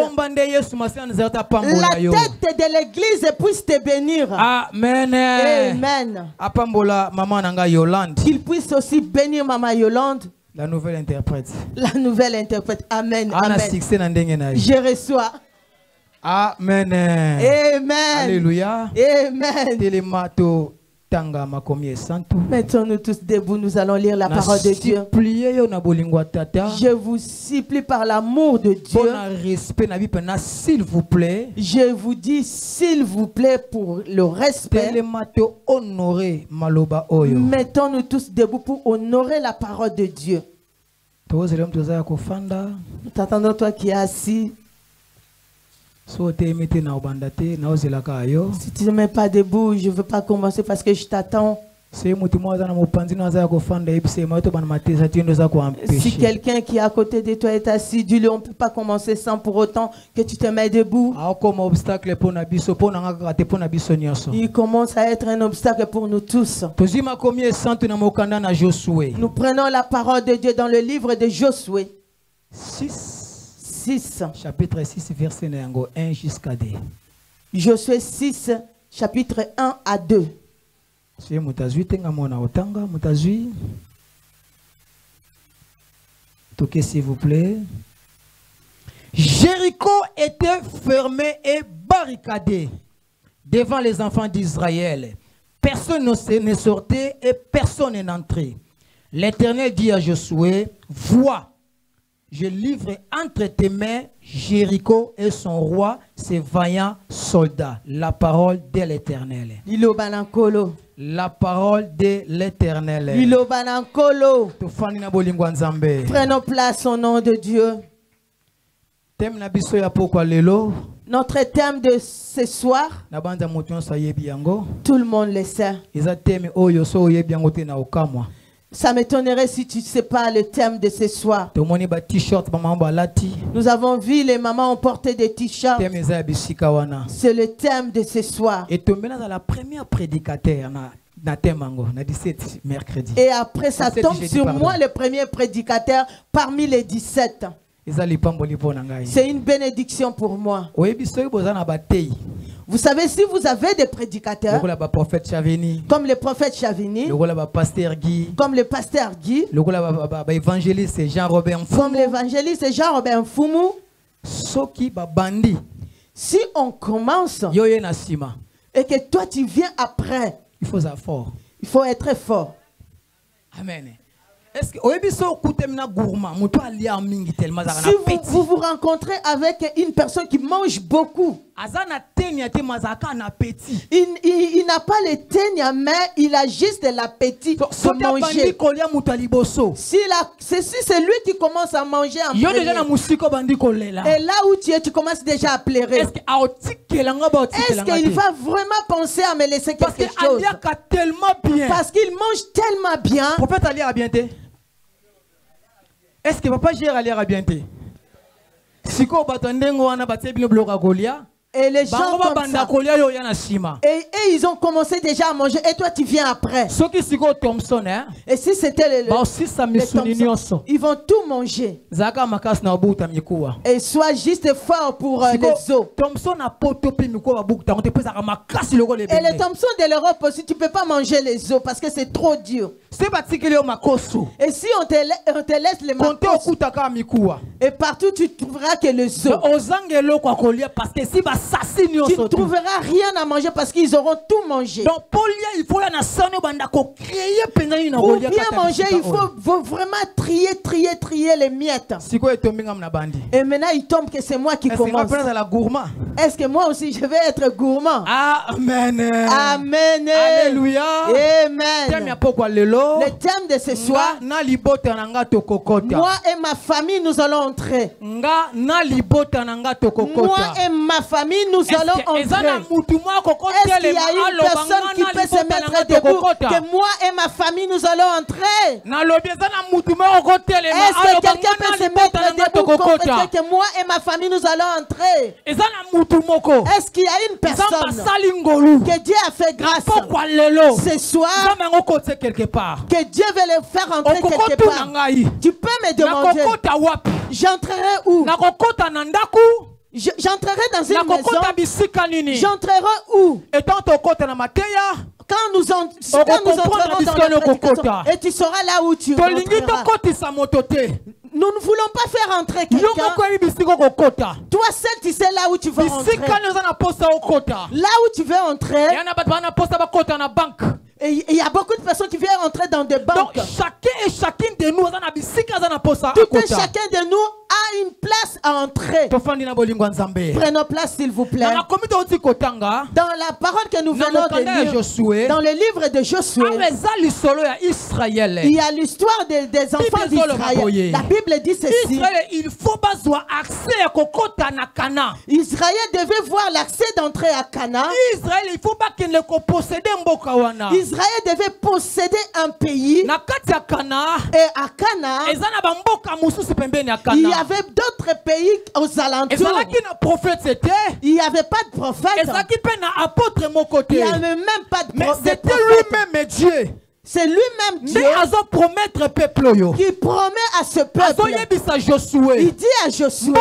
Speaker 1: La tête de l'église puisse te bénir.
Speaker 3: Amen.
Speaker 1: Amen.
Speaker 3: Apambola maman nanga Yolande.
Speaker 1: Qu'il puisse aussi bénir maman Yolande.
Speaker 3: La nouvelle interprète.
Speaker 1: La nouvelle interprète. Amen.
Speaker 3: Amen.
Speaker 1: Je reçois.
Speaker 3: Amen.
Speaker 1: Amen.
Speaker 3: Alléluia.
Speaker 1: Amen.
Speaker 3: Telemato.
Speaker 1: Mettons-nous tous debout, nous allons lire la parole de Dieu. Je vous supplie par l'amour de Dieu.
Speaker 3: S'il vous plaît.
Speaker 1: Je vous dis s'il vous plaît pour le respect. Mettons-nous tous debout pour honorer la parole de Dieu. Nous t'attendons, toi qui es assis. Si tu ne mets pas debout, je ne veux pas commencer parce que je t'attends. Si quelqu'un qui est à côté de toi est assis, dis-lui, on ne peut pas commencer sans pour autant que tu te mets debout. Il commence à être un obstacle pour nous tous. Nous prenons la parole de Dieu dans le livre de Josué 6.
Speaker 3: Chapitre 6, verset 1 jusqu'à 2.
Speaker 1: Josué 6, chapitre 1 à 2.
Speaker 3: Toquez s'il vous plaît. Jéricho était fermé et barricadé devant les enfants d'Israël. Personne ne sortait et personne n'entrait. L'Éternel dit à Josué, vois, je livre entre tes mains Jéricho et son roi, ses vaillants soldats. La parole de l'Éternel. La parole de l'Éternel.
Speaker 1: Prenons place au nom de Dieu. Notre thème de ce soir, tout le monde le sait. Ça m'étonnerait si tu ne sais pas le thème de ce soir. Nous avons vu les mamans ont porté des t-shirts. C'est le thème de ce soir.
Speaker 3: Et la première prédicateur mercredi.
Speaker 1: Et après ça tombe sur moi le premier prédicateur parmi les 17. C'est une bénédiction pour moi. Vous savez, si vous avez des prédicateurs comme le prophète Chavini, comme le pasteur Guy, comme l'évangéliste Jean-Robert Mfumu, si on commence et que toi tu viens après,
Speaker 3: il faut être fort.
Speaker 1: Il faut être fort.
Speaker 3: Amen. Est-ce que
Speaker 1: si vous vous rencontrez avec une personne qui mange beaucoup, il n'a pas le ténia, mais il a juste de l'appétit pour manger. Si c'est lui qui commence à manger en premier, et là où tu es, tu commences déjà à pleurer. Est-ce qu'il va vraiment penser à me laisser quelque chose? Parce qu'il mange tellement bien.
Speaker 3: Est-ce que papa gère à l'air à bien? Si vous et les gens comme ça.
Speaker 1: Et ils ont commencé déjà à manger et toi tu viens après. Et si c'était le Thompson, ils vont tout manger. Et sois juste fort pour les os. Et les Thompson de l'Europe aussi, tu ne peux pas manger les os parce que c'est trop dur. Et si on te laisse les makos, et partout tu trouveras que les os. Tu ne trouveras rien à manger parce qu'ils auront tout mangé.
Speaker 3: Donc pour bien
Speaker 1: manger, il faut vraiment trier les miettes. Et maintenant il tombe que c'est moi qui commence. Est-ce que moi aussi je vais être gourmand?
Speaker 3: Amen.
Speaker 1: Amen.
Speaker 3: Alléluia.
Speaker 1: Amen. Le thème de ce soir, moi et ma famille nous allons entrer. Moi et ma famille nous allons entrer. Est-ce qu'il y a une personne qui peut se mettre debout que moi et ma famille nous allons entrer? Est-ce que quelqu'un peut se mettre debout que moi et ma famille nous allons entrer? Est-ce qu'il y a une personne que Dieu a fait grâce ce soir, que Dieu veut le faire entrer quelque part? Tu peux me demander, j'entrerai où? J'entrerai dans une maison. J'entrerai où? Quand nous entrerons dans la prédication, et tu sauras là où tu entreras. Nous ne voulons pas faire entrer quelqu'un. Toi seul, tu sais là où tu veux entrer. Là où tu veux entrer. Et il y a beaucoup de personnes qui viennent entrer dans des banques.
Speaker 3: Donc chacun et chacune de nous,
Speaker 1: tout un chacun de nous a une place à entrer. Prenons place s'il vous plaît. Dans la parole que nous venons de lire, dans le livre de Josué, il y a l'histoire des enfants d'Israël. La Bible dit ceci. Israël devait voir l'accès d'entrée à Canaan. Israël devait posséder un pays. Et à Canaan, il y avait d'autres pays aux alentours. Il n'y avait pas de prophète. Il n'y avait même pas de prophète.
Speaker 3: C'était lui-même Dieu.
Speaker 1: C'est lui-même Dieu qui promet à ce peuple. Il dit à Josué,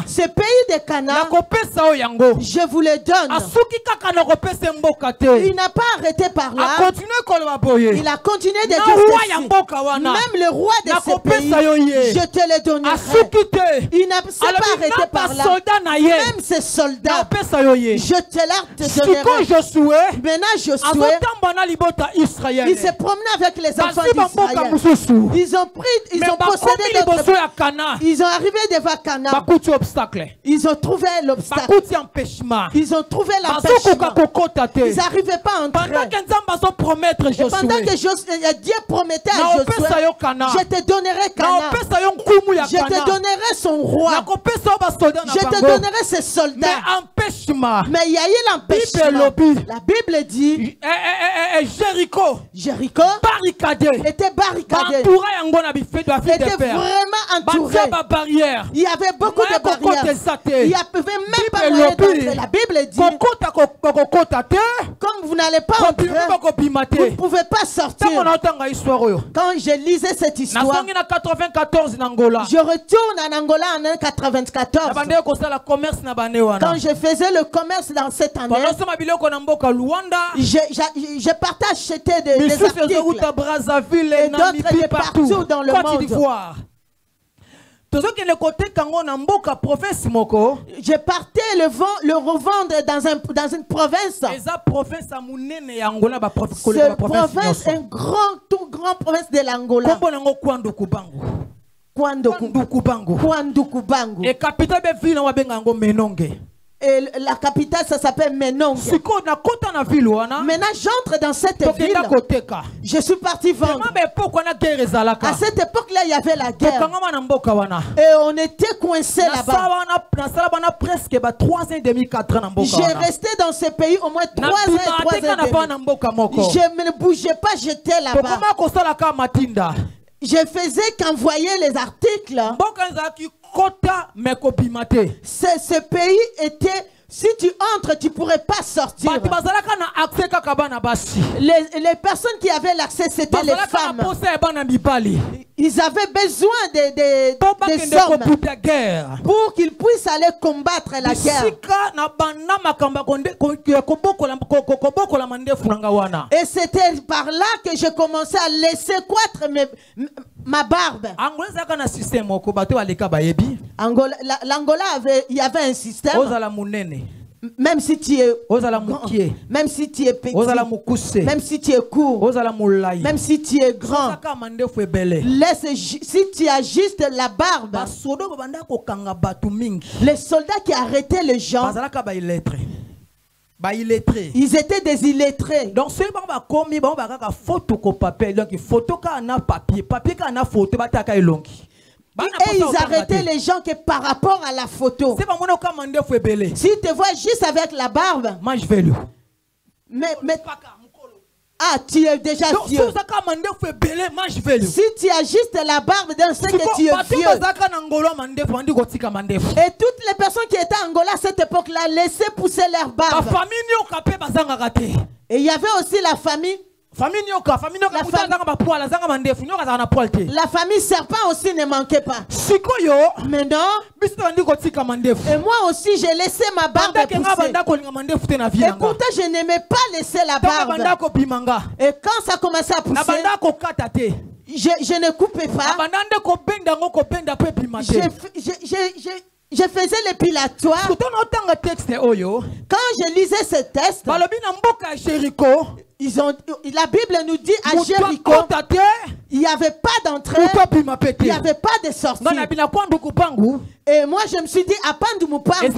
Speaker 1: ce pays de Canaan, je vous le donne. Il n'a pas arrêté par là. Il a continué de dire ceci. Même le roi de ce pays, je te le donnerai. Il n'a pas arrêté par là. Même ses soldats, je te le donnerai. Maintenant Josué, il s'est promené avec les enfants d'Israël. Ils ont possédé d'autres. Ils ont arrivé devant Canaan. Ils ont trouvé l'obstacle. Ils ont trouvé l'empêchement. Ils n'arrivaient pas à entrer. Et pendant que Dieu promettait à Josué, je te donnerai Canaan. Je te donnerai son roi. Je te donnerai ses soldats. Mais il y a eu l'empêchement. La Bible dit Jéricho était barricadé. Était vraiment entouré. Il y avait beaucoup de barrières. Il n'y avait même pas moyen d'entrer. La Bible dit, comme vous n'allez pas entrer, vous ne pouvez pas sortir. Quand je lisais cette histoire, je retourne en Angola en 1994. Quand je faisais le commerce dans cette année, je partais acheter des articles et d'autres partout dans le monde. Je partais le revendre dans une province. Cette province est une toute grande province de l'Angola. Kwandukubangu. Et la capitale, ça s'appelle Menong. Maintenant, j'entre dans cette ville. Je suis parti vendre. À cette époque-là, il y avait la guerre. Et on était coincés là-bas. J'ai resté dans ce pays au moins 3 ans et 3 ans. Je ne bougeais pas, j'étais là-bas. Je faisais qu'envoyer les articles. Ce pays était... Si tu entres, tu ne pourrais pas sortir. Les personnes qui avaient l'accès, c'était les femmes. Ils avaient besoin des hommes pour qu'ils puissent aller combattre la guerre. Et c'était par là que je commençais à laisser croître ma barbe. L'Angola il y avait un système. Même si tu es grand, même si tu es petit, même si tu es court, même si tu es grand, si tu as juste la barbe, les soldats qui arrêtaient les gens, ils étaient des illettrés. Donc et ils arrêtaient les gens que par rapport à la photo. Si tu vois juste avec la barbe, mais tu es déjà vieux. Si tu as juste la barbe, donc c'est que tu es vieux. Et toutes les personnes qui étaient en Angola à cette époque-là laissaient pousser leur barbe. Et il y avait aussi la famille. La famille serpent aussi ne manquait pas. Maintenant, et moi aussi j'ai laissé ma barbe pousser. Et pourtant je n'aimais pas laisser la barbe. Et quand ça commençait à pousser, je ne coupais pas. Je faisais l'épilatoire. Quand je lisais ce texte, la Bible nous dit à Jéricho, il n'y avait pas d'entrée, il n'y avait pas de sortie. Et moi je me suis dit à Pandu Mupangu, il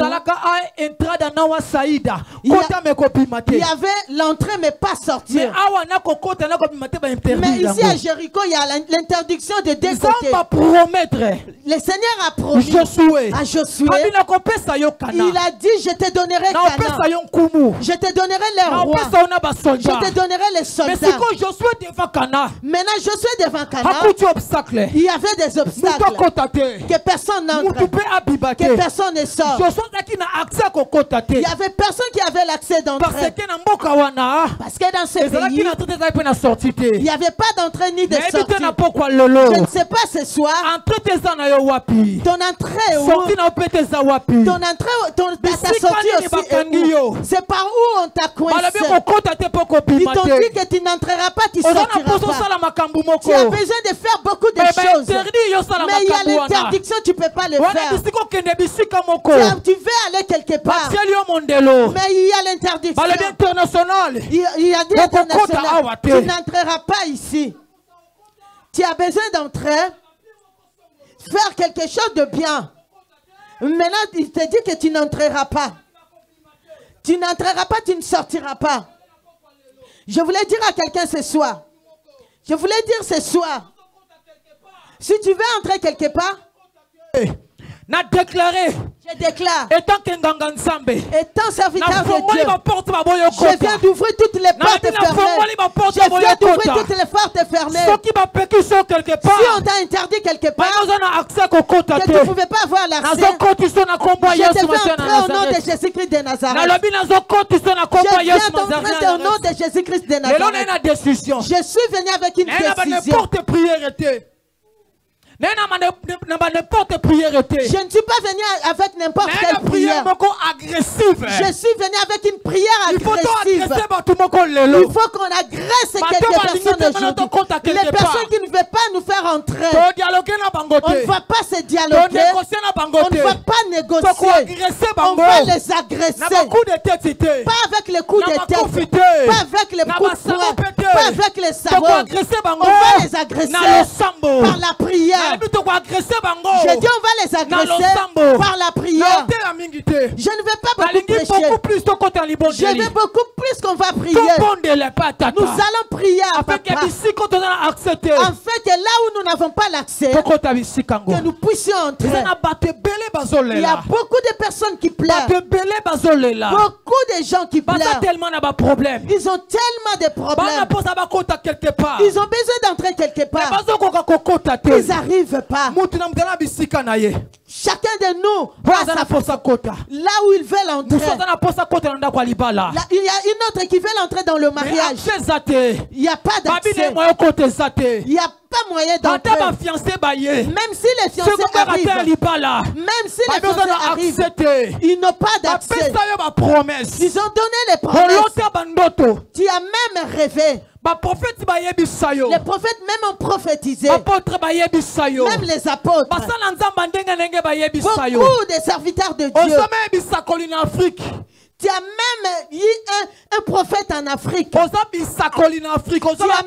Speaker 1: y avait l'entrée mais pas sortir. Mais ici à Jéricho, il y a l'interdiction de deux côtés. Le Seigneur a promis à Josué, il a dit je te donnerai Canaan, je te donnerai les rois, je te donnerai les soldats. Maintenant Josué devant Canaan, il y avait des obstacles, que personne n'entre, que personne ne sort. Il y avait personne qui avait l'accès d'entrée. Parce que dans ce pays, il n'y avait pas d'entrée ni de sortie. Je ne sais pas ce soir, ton entrée où? Ton entrée, ta sortie aussi est où? C'est par où on t'a coincé? Ils t'ont dit que tu n'entreras pas, tu ne sortiras pas. Tu as besoin de faire beaucoup de choses. Mais il y a l'interdiction, tu ne peux pas le faire. Tu veux aller quelque part. Mais il y a l'interdiction. Il y a des internationales. Tu n'entreras pas ici. Tu as besoin d'entrer, faire quelque chose de bien. Maintenant, il te dit que tu n'entreras pas. Tu n'entreras pas, tu ne sortiras pas. Je voulais dire à quelqu'un ce soir. Je voulais dire ce soir. Si tu veux entrer quelque part,
Speaker 3: n'a déclaré,
Speaker 1: je déclare,
Speaker 3: étant
Speaker 1: serviteur de Dieu, je viens d'ouvrir toutes les portes fermées. Je viens d'ouvrir toutes les portes fermées. Si on t'a interdit quelque part, que tu ne pouvais pas avoir l'accès, je te fais entrer au nom de Jésus-Christ de Nazareth. Je viens d'entrer au nom de Jésus-Christ de Nazareth. Je suis venu avec une décision. Je ne suis pas venu avec n'importe quelle prière. Je suis venu avec une prière agressive. Il faut qu'on agresse quelques personnes aujourd'hui. Les personnes qui ne veulent pas nous faire entrer. On ne va pas se dialoguer. On ne va pas négocier. On va les agresser. Pas avec les coups de tête. Pas avec les coups de poing. Pas avec les sabots. On va les agresser par la prière. Je dis on va les agresser par la prière. Je ne vais pas beaucoup prêcher. Je vais beaucoup plus qu'on va prier. Nous allons prier à Papa. En fait, là où nous n'avons pas l'accès, que nous puissions entrer. Il y a beaucoup de personnes qui pleurent. Beaucoup de gens qui pleurent. Ils ont tellement de problèmes. Ils ont besoin d'entrer quelque part. Ils n'arrivent pas. Chacun de nous là où ils veulent entrer. Il y a une autre qui veut entrer dans le mariage. Il n'y a pas d'accès. Il n'y a pas moyen d'entrer. Même si les fiancés arrivent, ils n'ont pas d'accès. Ils ont donné les promesses. Tu as même rêvé. Les prophètes même ont prophétisé. Même les apôtres. Beaucoup de serviteurs de Dieu. Tu as même eu un prophète en Afrique. Tu as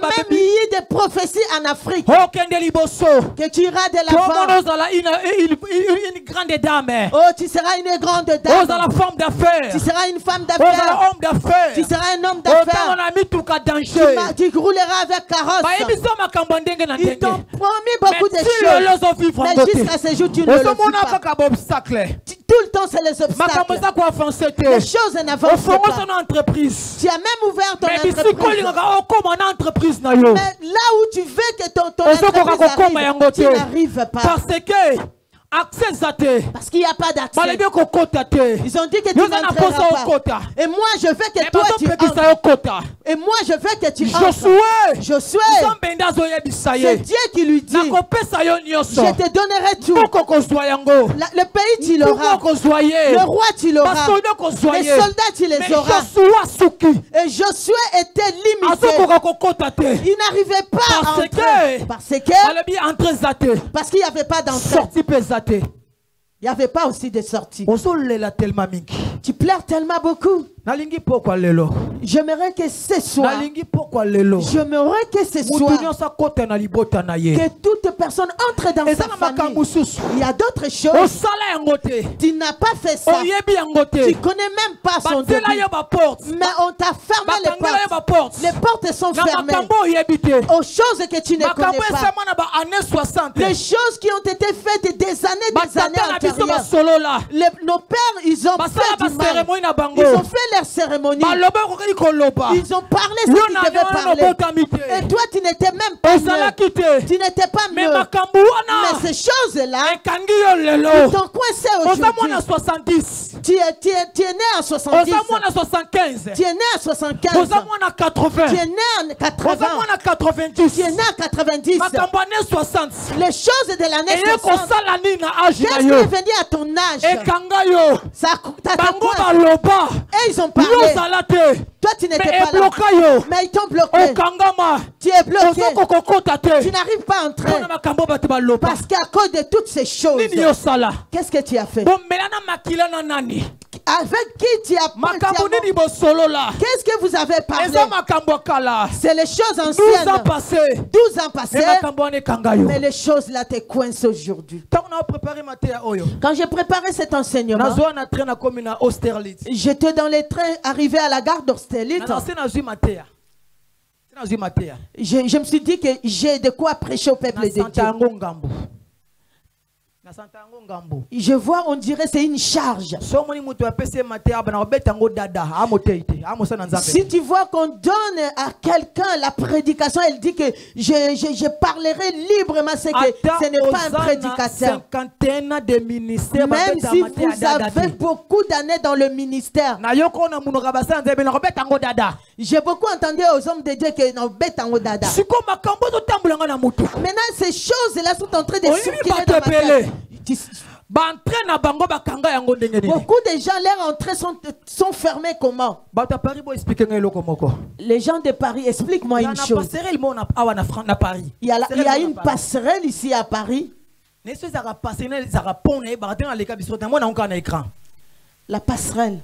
Speaker 1: même eu des prophéties en Afrique. Que tu iras de l'avant. Oh, tu seras une grande dame. Tu seras une femme d'affaires. Tu seras un homme d'affaires. Tu rouleras avec carrosse. Ils t'ont promis beaucoup de choses. Mais jusqu'à ce jour, tu ne le vis pas. Tout le temps, c'est les obstacles. Les choses n'avancent pas. Tu as même ouvert ton entreprise. Mais là où tu veux que ton entreprise arrive, tu n'arrives pas. Parce qu'il n'y a pas d'accès. Ils ont dit que tu n'entreras pas. Et moi je veux que toi tu entres. Et moi je veux que tu entres. Josué, c'est Dieu qui lui dit, je te donnerai tout. Le pays tu l'auras. Le roi tu l'auras. Les soldats tu les auras. Et Josué était limité. Il n'arrivait pas à entrer. Parce qu'il n'y avait pas d'entrée. Il n'y avait pas aussi de sortie. Tu pleures tellement beaucoup.
Speaker 3: Nalingi pourquoi lelo.
Speaker 1: J'aimerais que ce soir,
Speaker 3: Nalingi pourquoi lelo.
Speaker 1: j'aimerais que ce soir,
Speaker 3: que
Speaker 1: que toute personne entre dans sa famille. Il y a d'autres choses. Tu n'as pas fait ça. Tu connais même pas son début. Mais on t'a fermé les portes. Les portes sont fermées aux choses que tu ne connais pas. Les choses qui ont été faites des années antérieures. Nos pères, ils ont fait du mal. Ils ont fait leur cérémonie. Ils ont parlé ce qu'ils devaient parler. Et toi, tu n'étais même pas mieux. Tu n'étais pas mieux. Mais ces choses-là, ils t'ont coincé aujourd'hui. Tu es né en 70. Tu es né en 75. Tu es né en 80. Tu es né en 90. Les choses de l'année 60. Qu'est-ce qui est venu à ton âge? Ça t'a et ils ont parlé. Toi, tu n'étais pas là. Mais ils t'ont bloqué. Tu es bloqué. Tu n'arrives pas à entrer. Parce qu'à cause de toutes ces choses, qu'est-ce que tu as fait? Avec qui tu as parlé? Qu'est-ce que vous avez parlé? C'est les choses anciennes. 12 ans passés. Mais les choses là te coincent aujourd'hui. Quand j'ai préparé cet enseignement, j'étais dans les trains arrivé à la gare d'Austerlitz. Je me suis dit que j'ai de quoi prêcher au peuple de Dieu. Je vois, on dirait c'est une charge. Si tu vois qu'on donne à quelqu'un la prédication, elle dit que je parlerai librement, c'est que ce n'est pas un prédicateur. Même si vous avez beaucoup d'années dans le ministère. J'ai beaucoup entendu aux hommes de Dieu que non, bête en dada. Maintenant, ces choses-là sont en train de circuler dans ma tête. Beaucoup de gens, leurs entrées sont fermées comment? Les gens de Paris, explique-moi une chose. Il y a une passerelle ici à Paris. La passerelle.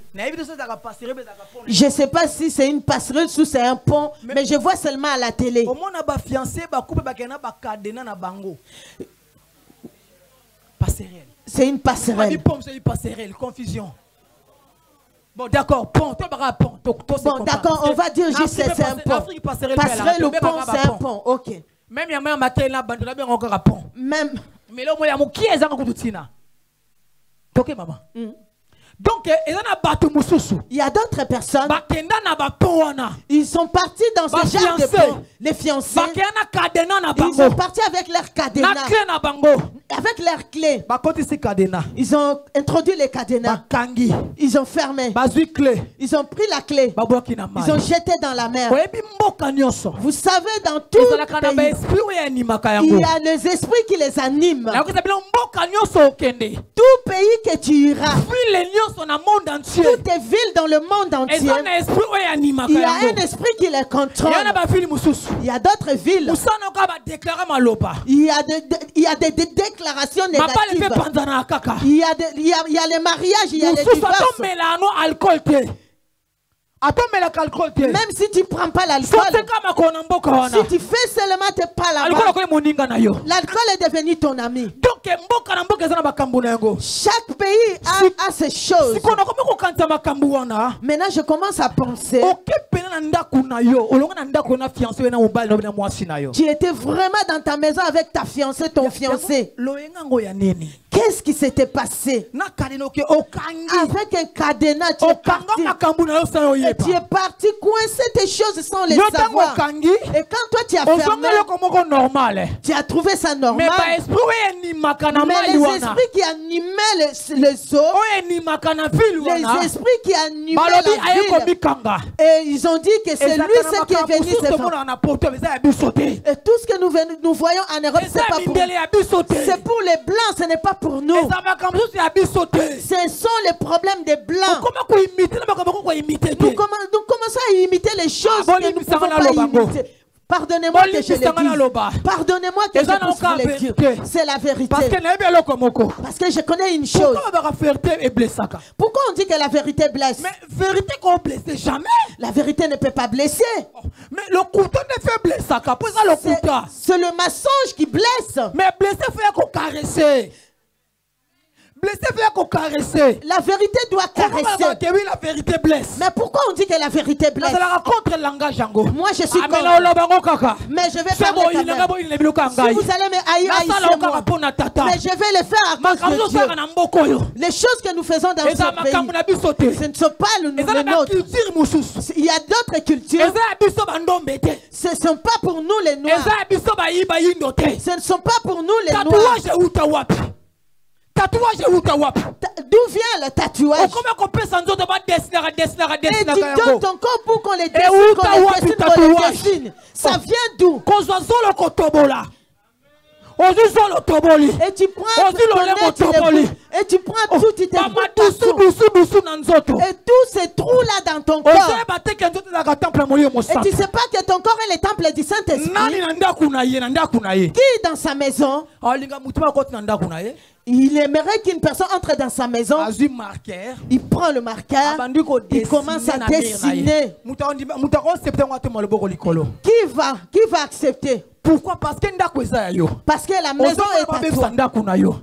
Speaker 1: Je ne sais pas si c'est une passerelle ou c'est un pont, mais je vois seulement à la télé. C'est une passerelle.
Speaker 3: Confusion. Bon, d'accord, pont.
Speaker 1: Bon, d'accord, on va dire juste que c'est un pont. Passerelle ou pont, c'est un pont. Ok.
Speaker 3: Même il y a un matin là, encore un pont.
Speaker 1: Même.
Speaker 3: Mais là, qui est ok, maman. Donc, il y
Speaker 1: a d'autres personnes. Ils sont partis dans ce genre de pont. Les fiancés. Ils sont partis avec leurs cadenas. Avec leurs clés. Ils ont introduit les cadenas. Ils ont fermé. Ils ont pris la clé. Ils ont jeté dans la mer. Vous savez, dans tout pays, il y a les esprits qui les animent. Tout pays que tu iras, toutes les villes dans le monde entier, il y a un esprit qui les contrôle. Il y a d'autres villes. Il y a des déclarations négatives. Il y a les mariages, il y a les divorces. Même si tu ne prends pas l'alcool, si tu fais seulement tes pas là-bas, l'alcool est devenu ton ami. Chaque pays a ses choses. Maintenant, je commence à penser. Tu étais vraiment dans ta maison avec ta fiancée, ton fiancé. Qu'est-ce qui s'était passé? Avec un cadenas, tu es parti. Tu es parti coincer tes choses sans les savoir. Et quand toi tu as fermé, tu as trouvé ça normal. Mais les esprits qui animaient les eaux, les esprits qui animaient la ville, et ils ont dit que c'est lui ce qui est venu se faire. Et tout ce que nous voyons en Europe, c'est pas pour nous. C'est pour les blancs, ce n'est pas pour nous. Ce sont les problèmes des blancs. Nous commençons à imiter les choses que nous ne pouvons pas imiter. Pardonnez-moi que je le dise. Pardonnez-moi que je puisse vous le dire. C'est la vérité. Parce que je connais une chose. Pourquoi on dit que la vérité blesse?
Speaker 3: Mais vérité qu'on blesse jamais.
Speaker 1: La vérité ne peut pas blesser.
Speaker 3: Mais le couteau ne fait blesser.
Speaker 1: C'est le mensonge qui blesse.
Speaker 3: Mais blesser fait qu'on caresser. Blessé fait qu'on caresser.
Speaker 1: La vérité doit caresser.
Speaker 3: Oui, la vérité blesse.
Speaker 1: Mais pourquoi on dit que la vérité blesse?
Speaker 3: Contre le langage.
Speaker 1: Moi je suis contre. Mais je vais faire quand même. Si vous allez me haïr, haïssez-moi. Mais je vais le faire à cause de Dieu. Les choses que nous faisons dans ce pays, ce ne sont pas les nôtres. Il y a d'autres cultures. Ce ne sont pas pour nous les Noirs. Ce ne sont pas pour nous les Noirs. D'où vient le tatouage? Et tu donnes ton corps pour qu'on les dessine, Ça vient d'où? Et tu prends et tu prends tout, tu te et tous ces trous là dans ton corps. Et tu sais pas que ton corps est le temple du Saint-Esprit. Qui dans sa maison? Il aimerait qu'une personne entre dans sa maison. Il prend le marqueur. Il commence à dessiner. Qui va accepter?
Speaker 3: Pourquoi? Parce que
Speaker 1: la maison est à toi.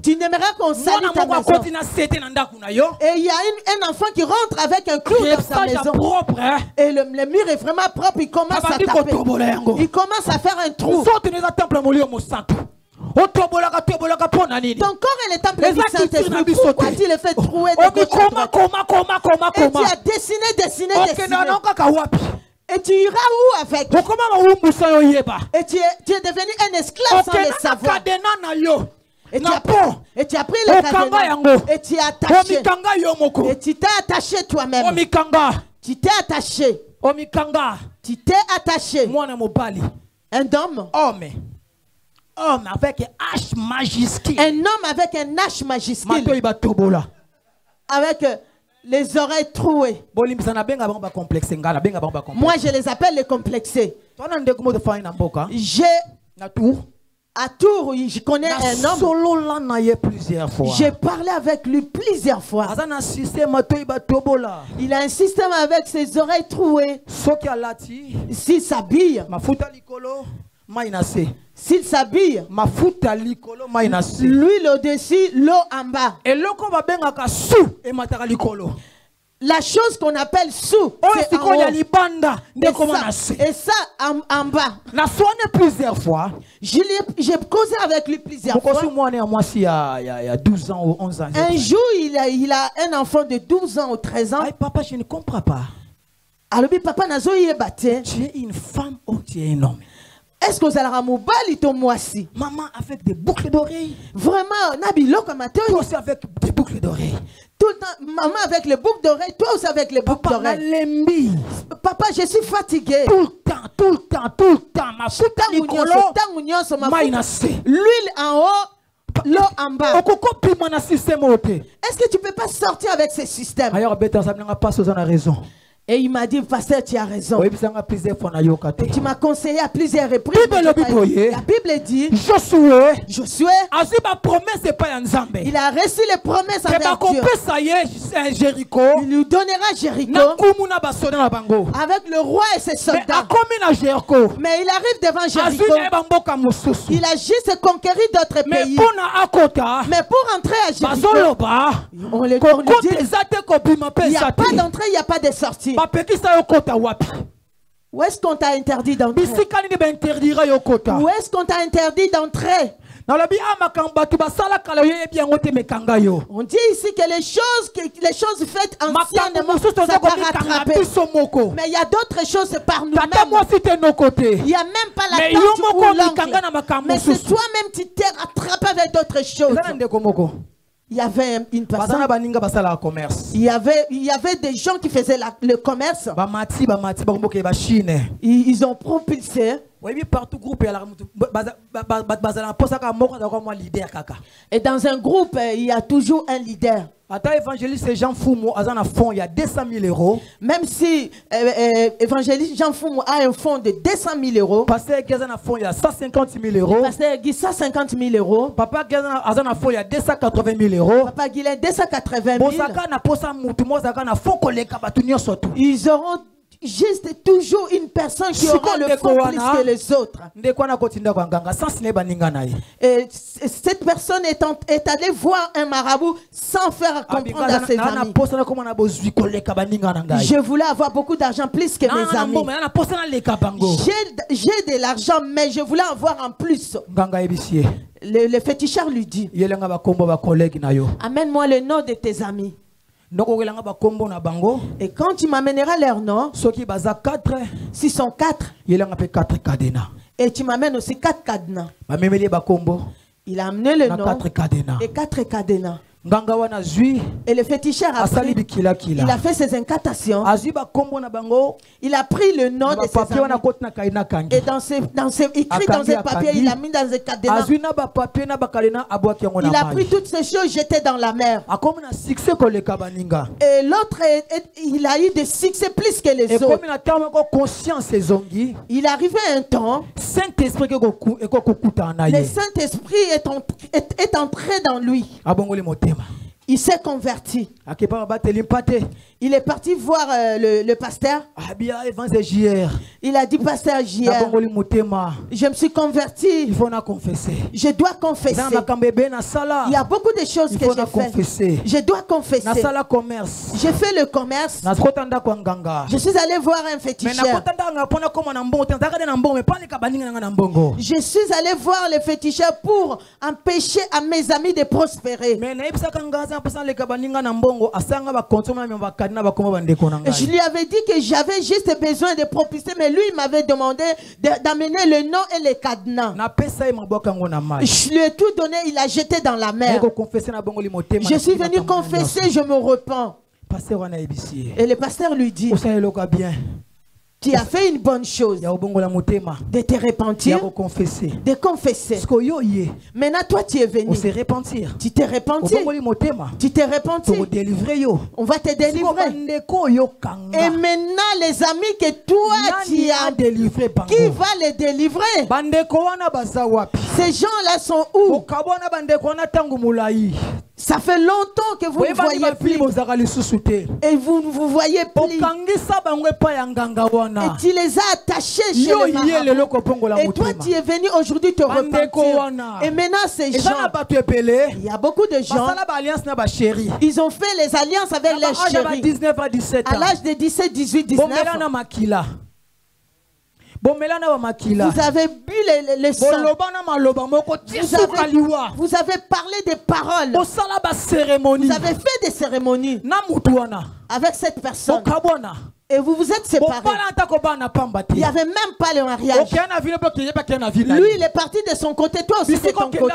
Speaker 1: Tu n'aimerais qu'on salue ta maison. Et il y a un enfant qui rentre avec un clou dans sa maison. Et le mur est vraiment propre. Il commence à taper. Il commence à faire un trou. Ton corps est le temple du Saint-Esprit. Pourquoi tu le fais trouer de gauche à droite? Et tu as dessiné. Et tu iras où avec? Et tu es devenu un esclave sans le savoir. Et tu as pris le cadenas et tu as attaché. Et tu t'es attaché toi-même. Tu t'es attaché. Tu t'es attaché. Un homme
Speaker 3: avec un H majuscule.
Speaker 1: Un homme avec un H majuscule. Avec les oreilles trouées. Moi je les appelle les complexés. À Tours, je connais un homme. J'ai parlé avec lui plusieurs fois. Il a un système avec ses oreilles trouées. S'il s'habille, l'huile au-dessus, l'eau en bas. La chose qu'on appelle sous, c'est en haut. Et ça en bas.
Speaker 3: Plusieurs fois.
Speaker 1: J'ai causé avec lui plusieurs fois.
Speaker 3: Il y a 12 ans ou 11 ans.
Speaker 1: Un jour, il a un enfant de 12 ans ou 13 ans.
Speaker 3: Ay, papa, je ne comprends pas.
Speaker 1: Alors, papa,
Speaker 3: tu es une femme ou tu es un homme?
Speaker 1: Est-ce que vous allez ramouber ton moisi?
Speaker 3: Maman avec des boucles d'oreilles.
Speaker 1: Vraiment, Nabilo comme
Speaker 3: toi aussi avec des boucles d'oreilles.
Speaker 1: Tout le temps, maman avec les boucles d'oreilles, toi aussi avec les boucles d'oreilles. Papa, je suis fatigué.
Speaker 3: Tout le temps. Ma
Speaker 1: l'huile en haut, l'eau en bas. Est-ce que tu peux pas sortir avec ce système?
Speaker 3: Raison.
Speaker 1: Et il m'a dit, pasteur, tu as raison. Et tu m'as conseillé à plusieurs reprises. La Bible dit, Josué, il a reçu les promesses envers Dieu. Il lui donnera Jéricho avec le roi et ses soldats. Mais il arrive devant Jéricho. Il a juste conquéri d'autres pays. Mais pour entrer à Jéricho, on lui dit, il n'y a pas d'entrée, il n'y a pas de sortie. Où est-ce qu'on t'a interdit d'entrer? Où est-ce qu'on t'a interdit d'entrer? On dit ici que les choses faites anciennement, ça va rattraper. Mais il y a d'autres choses par nous-mêmes. Il n'y a même pas la tante ou l'oncle. Mais c'est toi-même qui t'es rattrapé avec d'autres choses. Il y avait une personne. Il y avait des gens qui faisaient le commerce. Ils ont propulsé. Et dans un groupe, il y a toujours un leader.
Speaker 3: Ata évangéliste Jean Fumo a un fonds, il y a 200 000 euros.
Speaker 1: Même si évangéliste Jean Fumo a un fonds de 200 000 euros.
Speaker 3: Pasteur Guy a un fonds, il y a 150 000 euros.
Speaker 1: Pasteur Guy 150 000 euros.
Speaker 3: Papa Guy a un fonds, il y a 280 000 euros.
Speaker 1: Papa Guy 280 000. Ils auront juste toujours une personne qui aura le fond plus que les autres. Et cette personne est allée voir un marabout sans faire comprendre à ses amis. Je voulais avoir beaucoup d'argent plus que mes amis. J'ai de l'argent, mais je voulais avoir en plus. Le féticheur lui dit, amène-moi le nom de tes amis. Et quand tu m'amèneras leur nom, s'ils sont 4, et tu m'amènes aussi 4 cadenas. Il a amené le nom et 4 cadenas. Et le féticheur a pris, il a fait ses incantations. Il a pris le nom de ses amis. Et écrit dans ses papiers, il a mis dans ses cadenas. Il a pris toutes ces choses, jeté dans la mer. Et l'autre, il a eu des succès plus que les autres. Il est arrivé un temps, le Saint-Esprit est entré dans lui. Il s'est converti. Il est parti voir le pasteur. Il a dit, pasteur JR, je me suis converti.
Speaker 3: Il faut confesser.
Speaker 1: Je dois confesser. Il y a beaucoup de choses que j'ai fait. Je dois confesser. J'ai fait le commerce. Je suis allé voir un féticheur. Je suis allé voir le féticheur pour empêcher à mes amis de prospérer. Je lui avais dit que j'avais juste besoin de propulser, mais lui il m'avait demandé d'amener le nom et les cadenas. Je lui ai tout donné, il a jeté dans la mer. Je suis venu confesser, je me repens. Et le pasteur lui dit, tu as fait une bonne chose de te repentir, de confesser. Maintenant, toi, tu es venu. Tu t'es repenti. Tu t'es repenti. On va te délivrer. Et maintenant, les amis que toi, tu as délivré, qui va les délivrer? Ces gens-là sont où? Ça fait longtemps que vous ne voyez plus. Et vous ne vous voyez plus. Et tu les as attachés chez le marabout. Et toi, tu es venu aujourd'hui te repentir. Et maintenant, ces gens, il y a beaucoup de gens, ils ont fait les alliances avec les chéris. À l'âge de 17, 18, 19. Vous avez bu le sang. Vous avez parlé des paroles. Vous avez fait des cérémonies avec cette personne. Et vous vous êtes séparés. Il n'y avait même pas le mariage. Lui, il est parti de son côté. Toi aussi, de ton côté.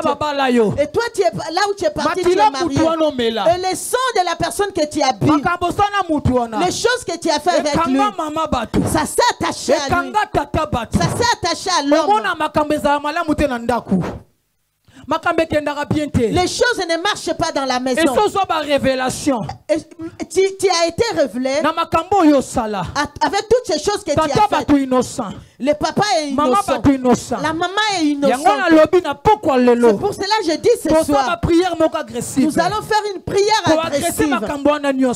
Speaker 1: Et toi, tu es là où tu es parti, tu es marié. Et le sang de la personne que tu as bu, les choses que tu as fait avec lui, ça s'est attaché à lui. Ça s'est attaché à l'homme. Les choses ne marchent pas dans la maison. Tu as été révélé avec toutes ces choses que tu as faites. Le papa est innocent. La maman est innocente. C'est pour cela que je dis ce soir, nous allons faire une prière agressive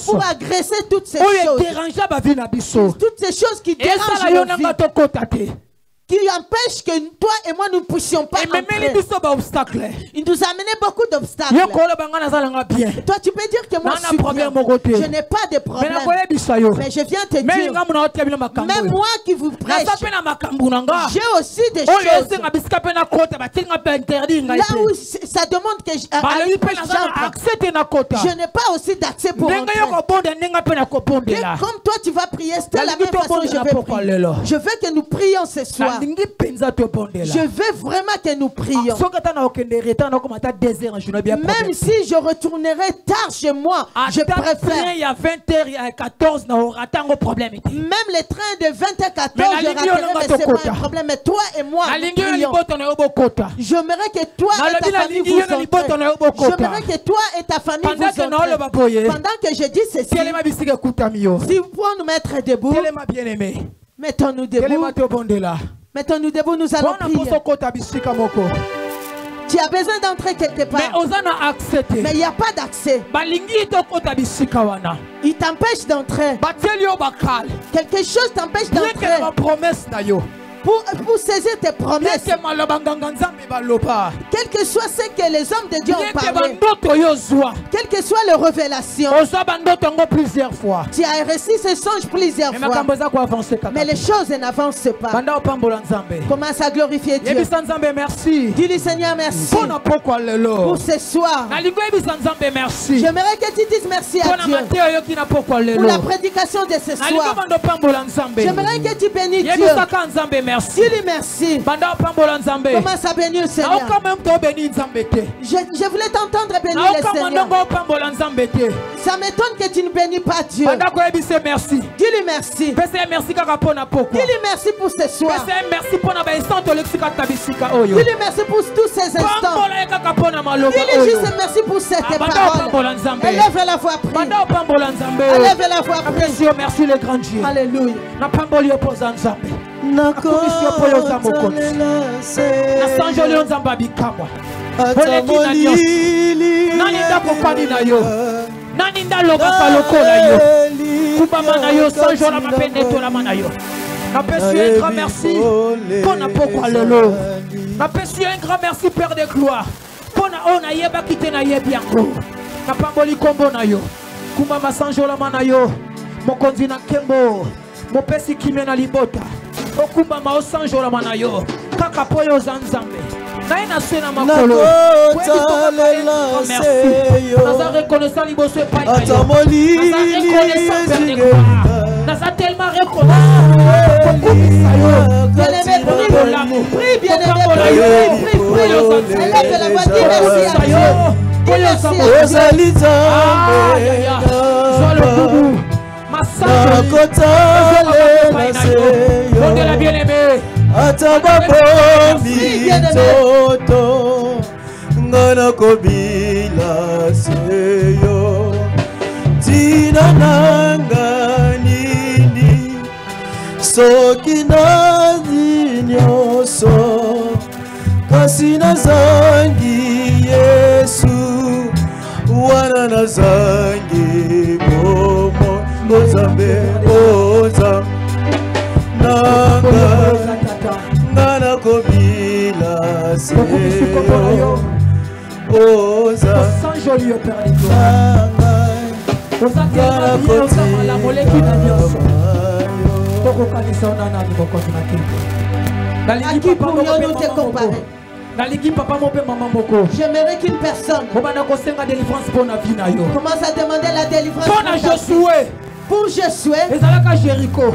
Speaker 1: pour agresser toutes ces choses. Toutes ces choses qui dérangent nos vies, qui empêche que toi et moi nous ne puissions pas entrer. Il nous a amené beaucoup d'obstacles. Toi tu peux dire que moi je suis bien. Je n'ai pas de problème. Mais je viens te dire, même moi qui vous prêche, j'ai aussi des choses. Là où ça demande que je n'ai pas aussi d'accès pour entrer. Comme toi tu vas prier, c'est la même façon que je vais prier. Je veux que nous prions ce soir. soir, je veux vraiment que nous prions. Même si je retournerai tard chez moi, je préfère.
Speaker 3: Il y a 20h, il y a 14,
Speaker 1: même les trains de 20 à 14, je raterai, mais c'est pas un problème. Mais toi et moi, nous prions. J'aimerais que toi et ta famille vous entrez. J'aimerais que toi et ta famille vous entrez. Pendant que je dis ceci, si vous pouvez nous mettre debout, mettons-nous debout. Mettons-nous debout, nous allons prier. Tu as besoin d'entrer quelque part. Mais il n'y a pas d'accès. Il t'empêche d'entrer. Quelque chose t'empêche d'entrer. Pour saisir tes promesses. Quel que soit ce que les hommes de Dieu ont parlé. Quelle que soit leur révélation. Tu as reçu ce songe plusieurs fois. Mais les choses n'avancent pas. Commence à glorifier Dieu. Dis-lui Seigneur merci. Pour ce soir. J'aimerais que tu dises merci à Dieu. Pour la prédication de ce soir. J'aimerais que tu bénisses Dieu. Dis-lui merci. Commence à bénir Seigneur. Je voulais t'entendre bénir le Seigneur. Ça m'étonne que tu ne bénis pas Dieu. Dis-lui merci. Dis-lui merci pour ce soir. Dis-lui merci pour tous ces instants. Dis-lui juste merci pour cette parole. Élève la voix, prie. Élève la voix, prie.
Speaker 3: Merci les grands dieux.
Speaker 1: Alléluia.
Speaker 3: Un grand merci pour un grand merci Père de gloire. Pour na yeba kite na yebi yango. Na pamboli kombo na yo. Kumba masanjo la manayo. Mokonzi na kembo. Mopesi kimena libota. Okuba ma osanjo la manayo. Kaka poyo zanzambe. Naina sena makolo. Merci. Naza reconnaissant liboso pa ina yo. Naza reconnaissant Père de gloire. Naza tellement reconnaissant.
Speaker 1: Bien-aimé, prie, bien-aimé, prie. Élève la voix, dis merci à Dieu. Dis merci à Dieu.
Speaker 2: Soki nazi nyoso kasi nazangi Yesu wana nazangi bomo Nzambe oza nanga kobila seyo oza
Speaker 1: À qui pourrions-nous te comparer? J'aimerais qu'une personne commence à demander la délivrance pour Josué.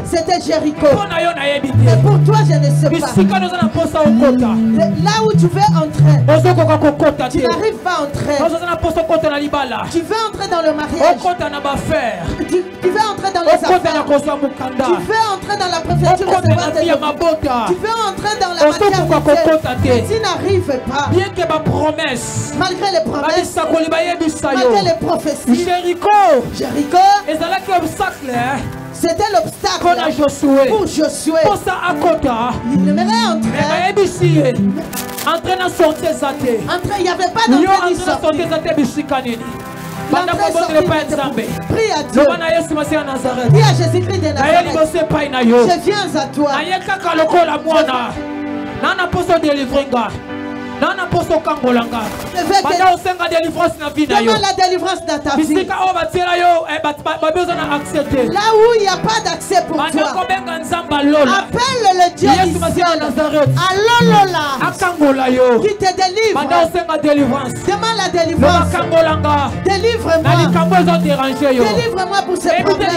Speaker 1: C'était Jéricho. Mais pour toi, je ne sais pas. Là où tu veux entrer, tu n'arrives pas à entrer. Tu veux entrer dans le mariage. Tu veux entrer dans les affaires. Tu veux entrer dans la préfecture. Tu veux entrer dans la maternité. Tu n'arrives pas. Malgré les promesses, malgré les prophéties. Jéricho, c'était l'obstacle pour Josué. Il aimerait entrer. Entrer, il n'y avait pas d'entrée ni sortie. L'entrée sortie. Prie à Dieu. Dis à Jésus-Christ de Nazareth. Je viens à toi.
Speaker 3: Nana poso kangolanga. Banda osenga délivrance na vie na yo.
Speaker 1: Demande la délivrance dans ta vie.
Speaker 3: Bisika o batela yo ba besoin na accepter.
Speaker 1: Là où il n'y a pas d'accès pour
Speaker 3: Banda
Speaker 1: toi.
Speaker 3: kobenga nzamba lola.
Speaker 1: Appelle le Dieu
Speaker 3: Yesu masiya Nazareth.
Speaker 1: Alolola.
Speaker 3: Akangola yo.
Speaker 1: Qui te délivre.
Speaker 3: Banda osenga délivrance.
Speaker 1: Demande la délivrance.
Speaker 3: Kangolanga.
Speaker 1: Délivre-moi.
Speaker 3: Na likambo ezo déranger yo.
Speaker 1: Délivre-moi pour ce problème.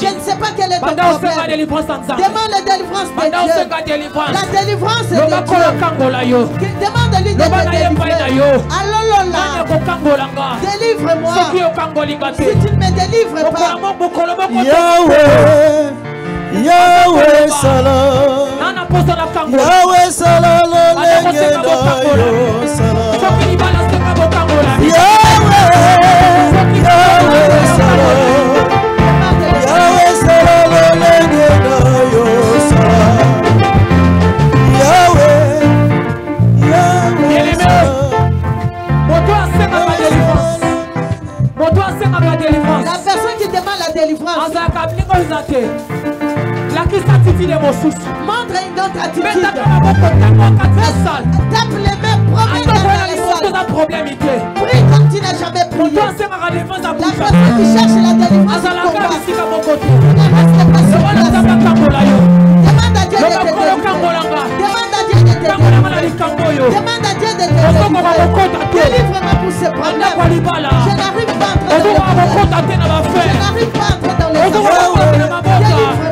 Speaker 1: Je ne sais pas quel est ton
Speaker 3: Banda osenga
Speaker 1: problème.
Speaker 3: délivrance nzamba.
Speaker 1: Demande la délivrance de
Speaker 3: Banda
Speaker 1: Dieu.
Speaker 3: osenga délivrance.
Speaker 1: La délivrance est de
Speaker 3: Loba kola
Speaker 1: Dieu.
Speaker 3: kangola yo.
Speaker 1: Demande-lui de te délivrer. Alolola. Délivre-moi. Si tu ne me délivres pas.
Speaker 2: Yahweh, Yahweh Salam, Yahweh Salam, Yahweh Salam, Yahweh, Yahweh Salam, Yahweh Salam, Yahweh, Yahweh Salam.
Speaker 1: La personne qui demande la délivrance montre une autre attitude. Tape les mains, promène dans les salles. Prie comme tu n'as jamais prié. La personne qui cherche la délivrance ne reste pas sur place. Demande à Dieu de te délivrer. Demande à Dieu de te délivrer. Demande à Dieu de te délivrer. Délivre-moi pour ce problème. Je n'arrive pas à entrer dans le problème. Je n'arrive pas à entrer dans le problème. Délivre-moi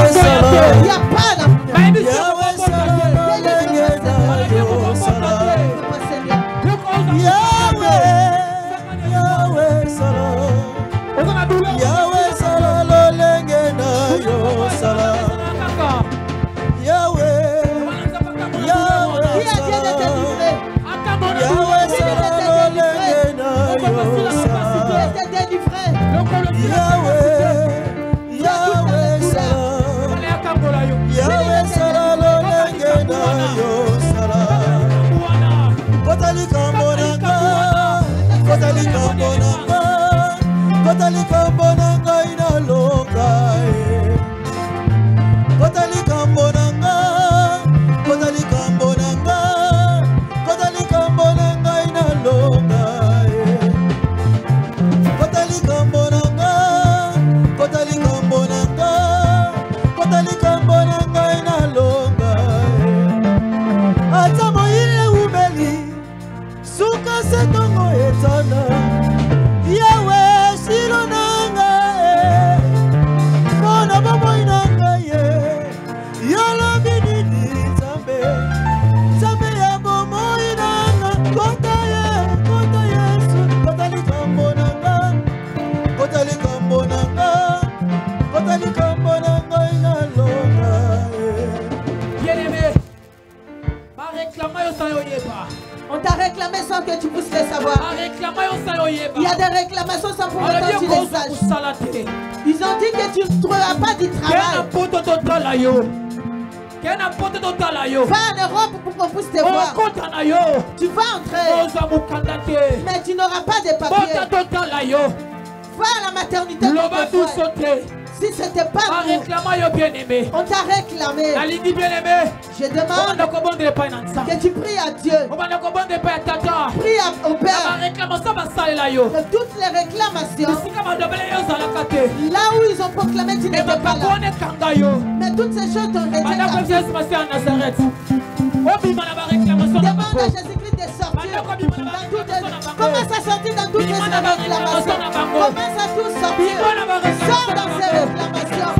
Speaker 1: Seigneur. Il n'y a pas la On t'a réclamé sans que tu puisses le savoir. Il y a des réclamations sans pour autant que tu les saches. Ils ont dit que tu ne trouveras pas du travail. Va en Europe pour qu'on puisse te voir. Tu vas entrer, mais tu n'auras pas de papiers. Va à la maternité pour te voir. Si ce n'était pas vous, on t'a réclamé. Je demande que tu pries à Dieu. Prie au Père. Que toutes les réclamations, là où ils ont proclamé tu n'étais pas là, mais toutes ces choses t'ont été accordées. Demande à Jésus-Christ de sortir dans toutes les... Commence à sortir dans toutes les réclamations. Commence à tout sortir. Sors dans ces réclamations.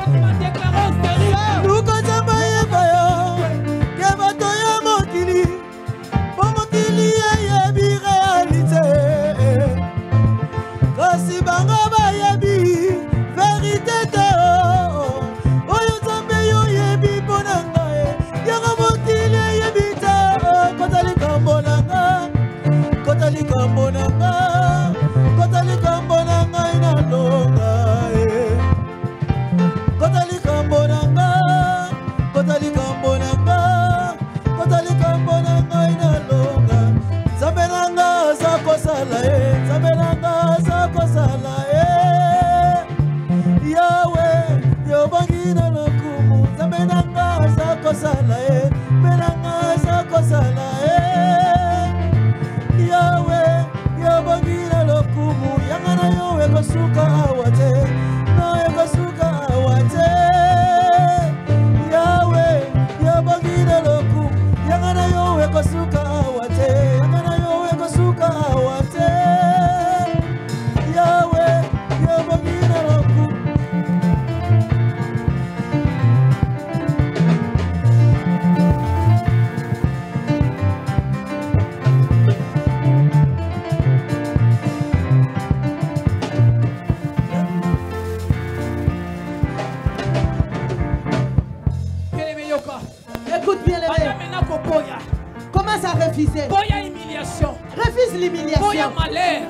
Speaker 1: refuser.
Speaker 3: Boya humiliation.
Speaker 1: Refuse l'humiliation.
Speaker 3: Boya malheur.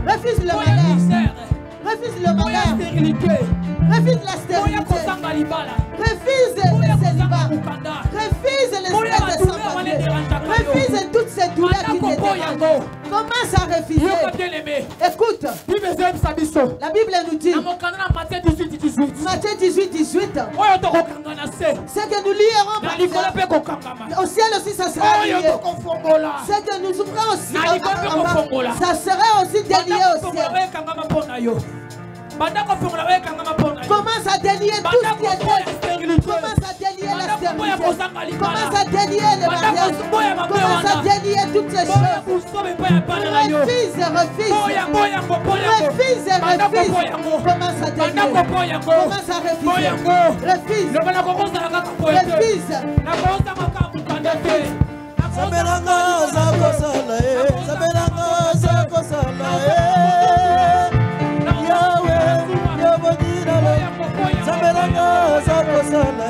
Speaker 1: Refuse le
Speaker 3: Boya
Speaker 1: malheur.
Speaker 3: misère.
Speaker 1: Refuse le
Speaker 3: Boya
Speaker 1: malheur.
Speaker 3: stérilité.
Speaker 1: Refuse la
Speaker 3: Boya
Speaker 1: stérilité.
Speaker 3: kosanga libala.
Speaker 1: Refuse
Speaker 3: Boya
Speaker 1: le
Speaker 3: kosanga
Speaker 1: célibat.
Speaker 3: mukanda.
Speaker 1: Refuse les
Speaker 3: Boya
Speaker 1: stress de
Speaker 3: badouleur
Speaker 1: sans-papier.
Speaker 3: dérangeaka yo.
Speaker 1: Refuse toutes ces douleurs qui
Speaker 3: Bandako
Speaker 1: te
Speaker 3: boya
Speaker 1: dérangent.
Speaker 3: ngo.
Speaker 1: Commence à refuser.
Speaker 3: Yoka bien-aimé.
Speaker 1: Écoute,
Speaker 3: Bible ezebisa biso.
Speaker 1: la Bible nous dit,
Speaker 3: Na mokanda na Matthieu 18.
Speaker 1: Matthieu 18.
Speaker 3: Oyo tokokanga na se.
Speaker 1: Ce que nous lierons
Speaker 3: Na
Speaker 1: par
Speaker 3: likolo
Speaker 1: terre,
Speaker 3: mpe kokangama.
Speaker 1: au ciel aussi ça sera
Speaker 3: Oyo
Speaker 1: lié.
Speaker 3: tokofongola.
Speaker 1: Ce que nous ouvrons aussi
Speaker 3: Na likolo mpe kofongola.
Speaker 1: ça sera aussi délié au
Speaker 3: Bandako
Speaker 1: ciel.
Speaker 3: fongola ekangama mpo na yo. Bandako fongola ekangama mpo na yo.
Speaker 1: Commence à délier tout ce qui est
Speaker 3: Bandako boya
Speaker 1: délié.
Speaker 3: stérilité.
Speaker 1: Commence à délier la
Speaker 3: Bandako boya
Speaker 1: stérilité.
Speaker 3: kozanga libala.
Speaker 1: Commence à délier le mariage.
Speaker 3: boya mabe
Speaker 1: Commence à
Speaker 3: wana.
Speaker 1: délier toutes ces
Speaker 3: Boya
Speaker 1: choses.
Speaker 3: kusobe mpo ya bana na yo.
Speaker 1: Refuse, refuse.
Speaker 3: Boya boya ngo boya ngo.
Speaker 1: Refuse,
Speaker 3: Bandako
Speaker 1: refuse.
Speaker 3: boya ngo.
Speaker 1: Commence à délier.
Speaker 3: Bandako boya ngo.
Speaker 1: Commence à refuser.
Speaker 3: Boya ngo.
Speaker 1: Refuse.
Speaker 3: Loba nakokozala kaka boye te.
Speaker 1: Refuse.
Speaker 3: Nakozala kaka mokanda te.
Speaker 2: Sabelanga zakosala sabelanga zakosala Yahweh yabodira lo sabelanga zakosala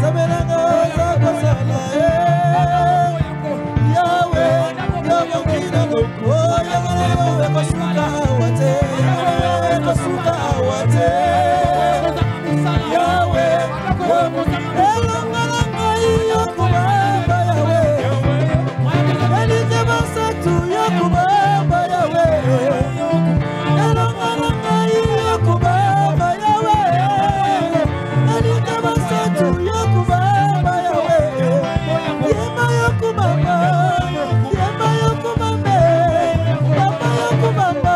Speaker 2: sabelanga zakosala Yahweh yabodira lo Yahweh kosuka wate kosuka wate Yahweh elongalanga yokubamba Yahweh elike basatu yokubamba Yahweh elongalanga yokubamba Yahweh elike basatu yokubamba Yahweh yema yokubamba yema yokubamba papa yokubamba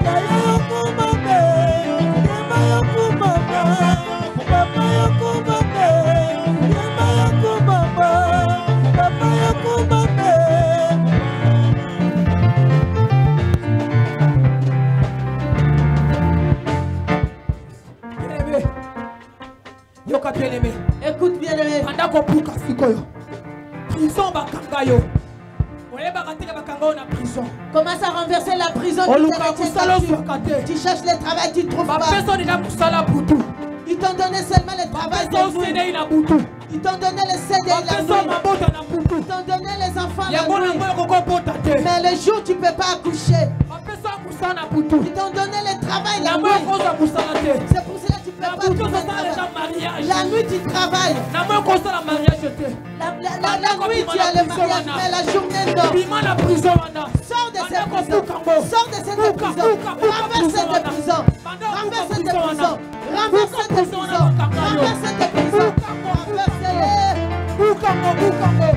Speaker 2: yaya yokubamba yema yokubamba papa yokubamba yema yokubamba papa yokubamba
Speaker 3: Bien-aimé. Yoka bien-aimé.
Speaker 1: Écoute bien aimé.
Speaker 3: Bandako puka sikoyo. Prison bakanga yo. Oyebaka te bakanga yo na prison.
Speaker 1: Commence à renverser la prison.
Speaker 3: Oluka kusala ozwaka te.
Speaker 1: Tu cherches le travail, tu ne trouves pas.
Speaker 3: Bapeso nina musala butu.
Speaker 1: Ils t'ont donné seulement le travail
Speaker 3: Bapeso
Speaker 1: de nuit.
Speaker 3: osenei na butu.
Speaker 1: Ils t'ont donné le CD la
Speaker 3: Bapeso
Speaker 1: nuit.
Speaker 3: mabota na butu.
Speaker 1: Ils t'ont donné les enfants
Speaker 3: Yango
Speaker 1: la
Speaker 3: na
Speaker 1: nuit.
Speaker 3: ngoyo kokobota te.
Speaker 1: Mais le jour, tu ne peux pas accoucher.
Speaker 3: Bapeso akusala na butu.
Speaker 1: Ils t'ont donné le travail la
Speaker 3: Na ngoyo
Speaker 1: nuit.
Speaker 3: koza kusala te.
Speaker 1: C'est pour cela que tu ne peux
Speaker 3: Na
Speaker 1: pas
Speaker 3: butu
Speaker 1: trouver le
Speaker 3: ozosala déjà
Speaker 1: travail.
Speaker 3: mariage.
Speaker 1: La nuit, tu travailles.
Speaker 3: Na ngoyo kosala mariage te.
Speaker 1: La nuit, tu as le mariage, mais la journée, non.
Speaker 3: Bima na prison wana.
Speaker 1: Sors de cette
Speaker 3: Bandako
Speaker 1: prison.
Speaker 3: puka ngo.
Speaker 1: Sors de cette
Speaker 3: Puka,
Speaker 1: prison.
Speaker 3: puka, puka,
Speaker 1: Renverse
Speaker 3: prison
Speaker 1: cette
Speaker 3: wana.
Speaker 1: prison.
Speaker 3: Bandako
Speaker 1: Renverse
Speaker 3: puka
Speaker 1: cette
Speaker 3: prison
Speaker 1: prison.
Speaker 3: wana.
Speaker 1: Renverse cette
Speaker 3: Puka
Speaker 1: prison.
Speaker 3: prison wana bakanga yo.
Speaker 1: Renverse cette prison.
Speaker 3: Puka ngo.
Speaker 1: Renverse-les.
Speaker 3: Bukango, bukango.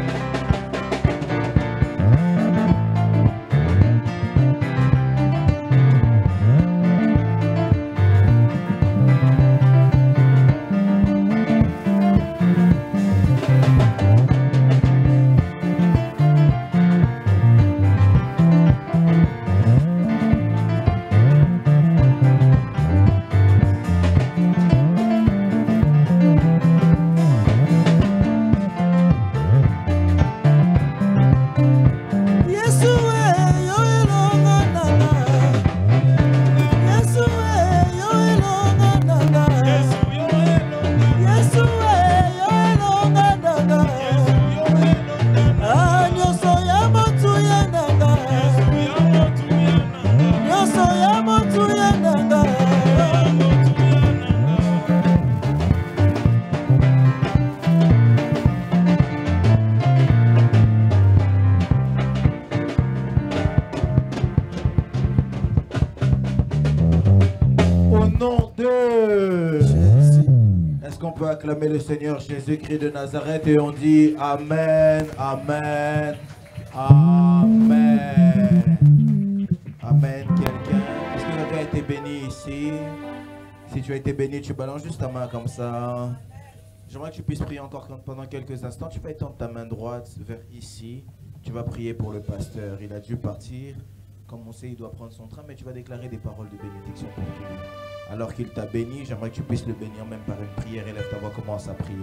Speaker 4: peut acclamer le Seigneur Jésus-Christ de Nazareth et on dit Amen, Amen, Amen. Amen. Quelqu'un, est-ce que quelqu'un a été béni ici? Si tu as été béni, tu balances juste ta main comme ça. J'aimerais que tu puisses prier encore pendant quelques instants. Tu vas étendre ta main droite vers ici. Tu vas prier pour le pasteur. Il a dû partir. Comme on sait, il doit prendre son train, mais tu vas déclarer des paroles de bénédiction pour lui. Alors qu'il t'a béni, j'aimerais que tu puisses le bénir même par une prière. Élève ta voix, commence à prier.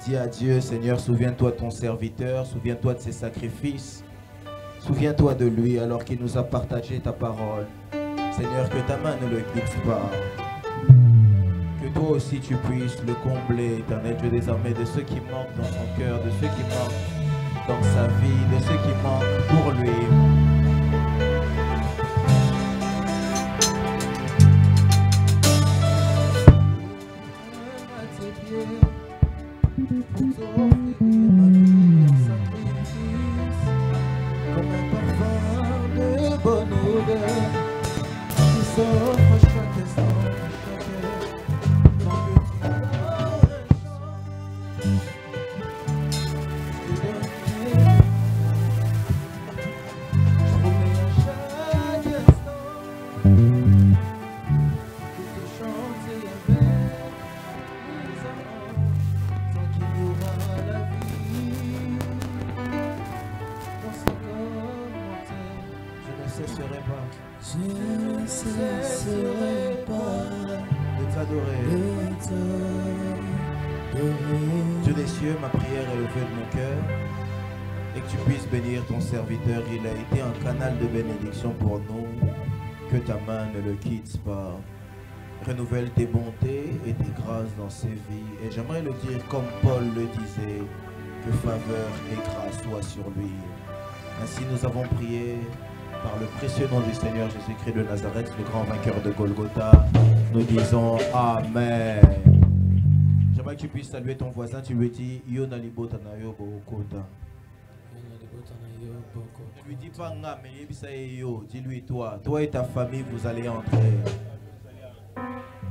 Speaker 4: Dis à Dieu, Seigneur, souviens-toi de ton serviteur, souviens-toi de ses sacrifices. Souviens-toi de lui alors qu'il nous a partagé ta parole. Seigneur, que ta main ne le quitte pas. Que toi aussi tu puisses le combler, éternel Dieu des armées, de ceux qui manquent dans son cœur, de ceux qui manquent dans sa vie, de ceux qui manquent pour lui. Dieu des cieux, ma prière est levée de mon cœur et que tu puisses bénir ton serviteur. Il a été un canal de bénédiction pour nous. Que ta main ne le quitte pas. Renouvelle tes bontés et tes grâces dans ses vies. Et j'aimerais le dire comme Paul le disait, que faveur et grâce soient sur lui. Ainsi nous avons prié par le précieux nom du Seigneur Jésus-Christ de Nazareth, le grand vainqueur de Golgotha. Nous disons Amen. J'aimerais que tu puisses saluer ton voisin, tu lui dis Yonalibotanayo Bokota. Ne lui dis pas nga, mais yo. Dis-lui toi et ta famille, vous allez entrer.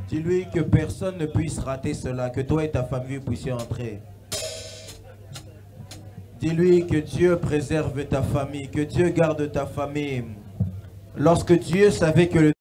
Speaker 4: Dis-lui que personne ne puisse rater cela, que toi et ta famille puissiez entrer. Dis-lui que Dieu préserve ta famille, que Dieu garde ta famille. Lorsque Dieu savait que le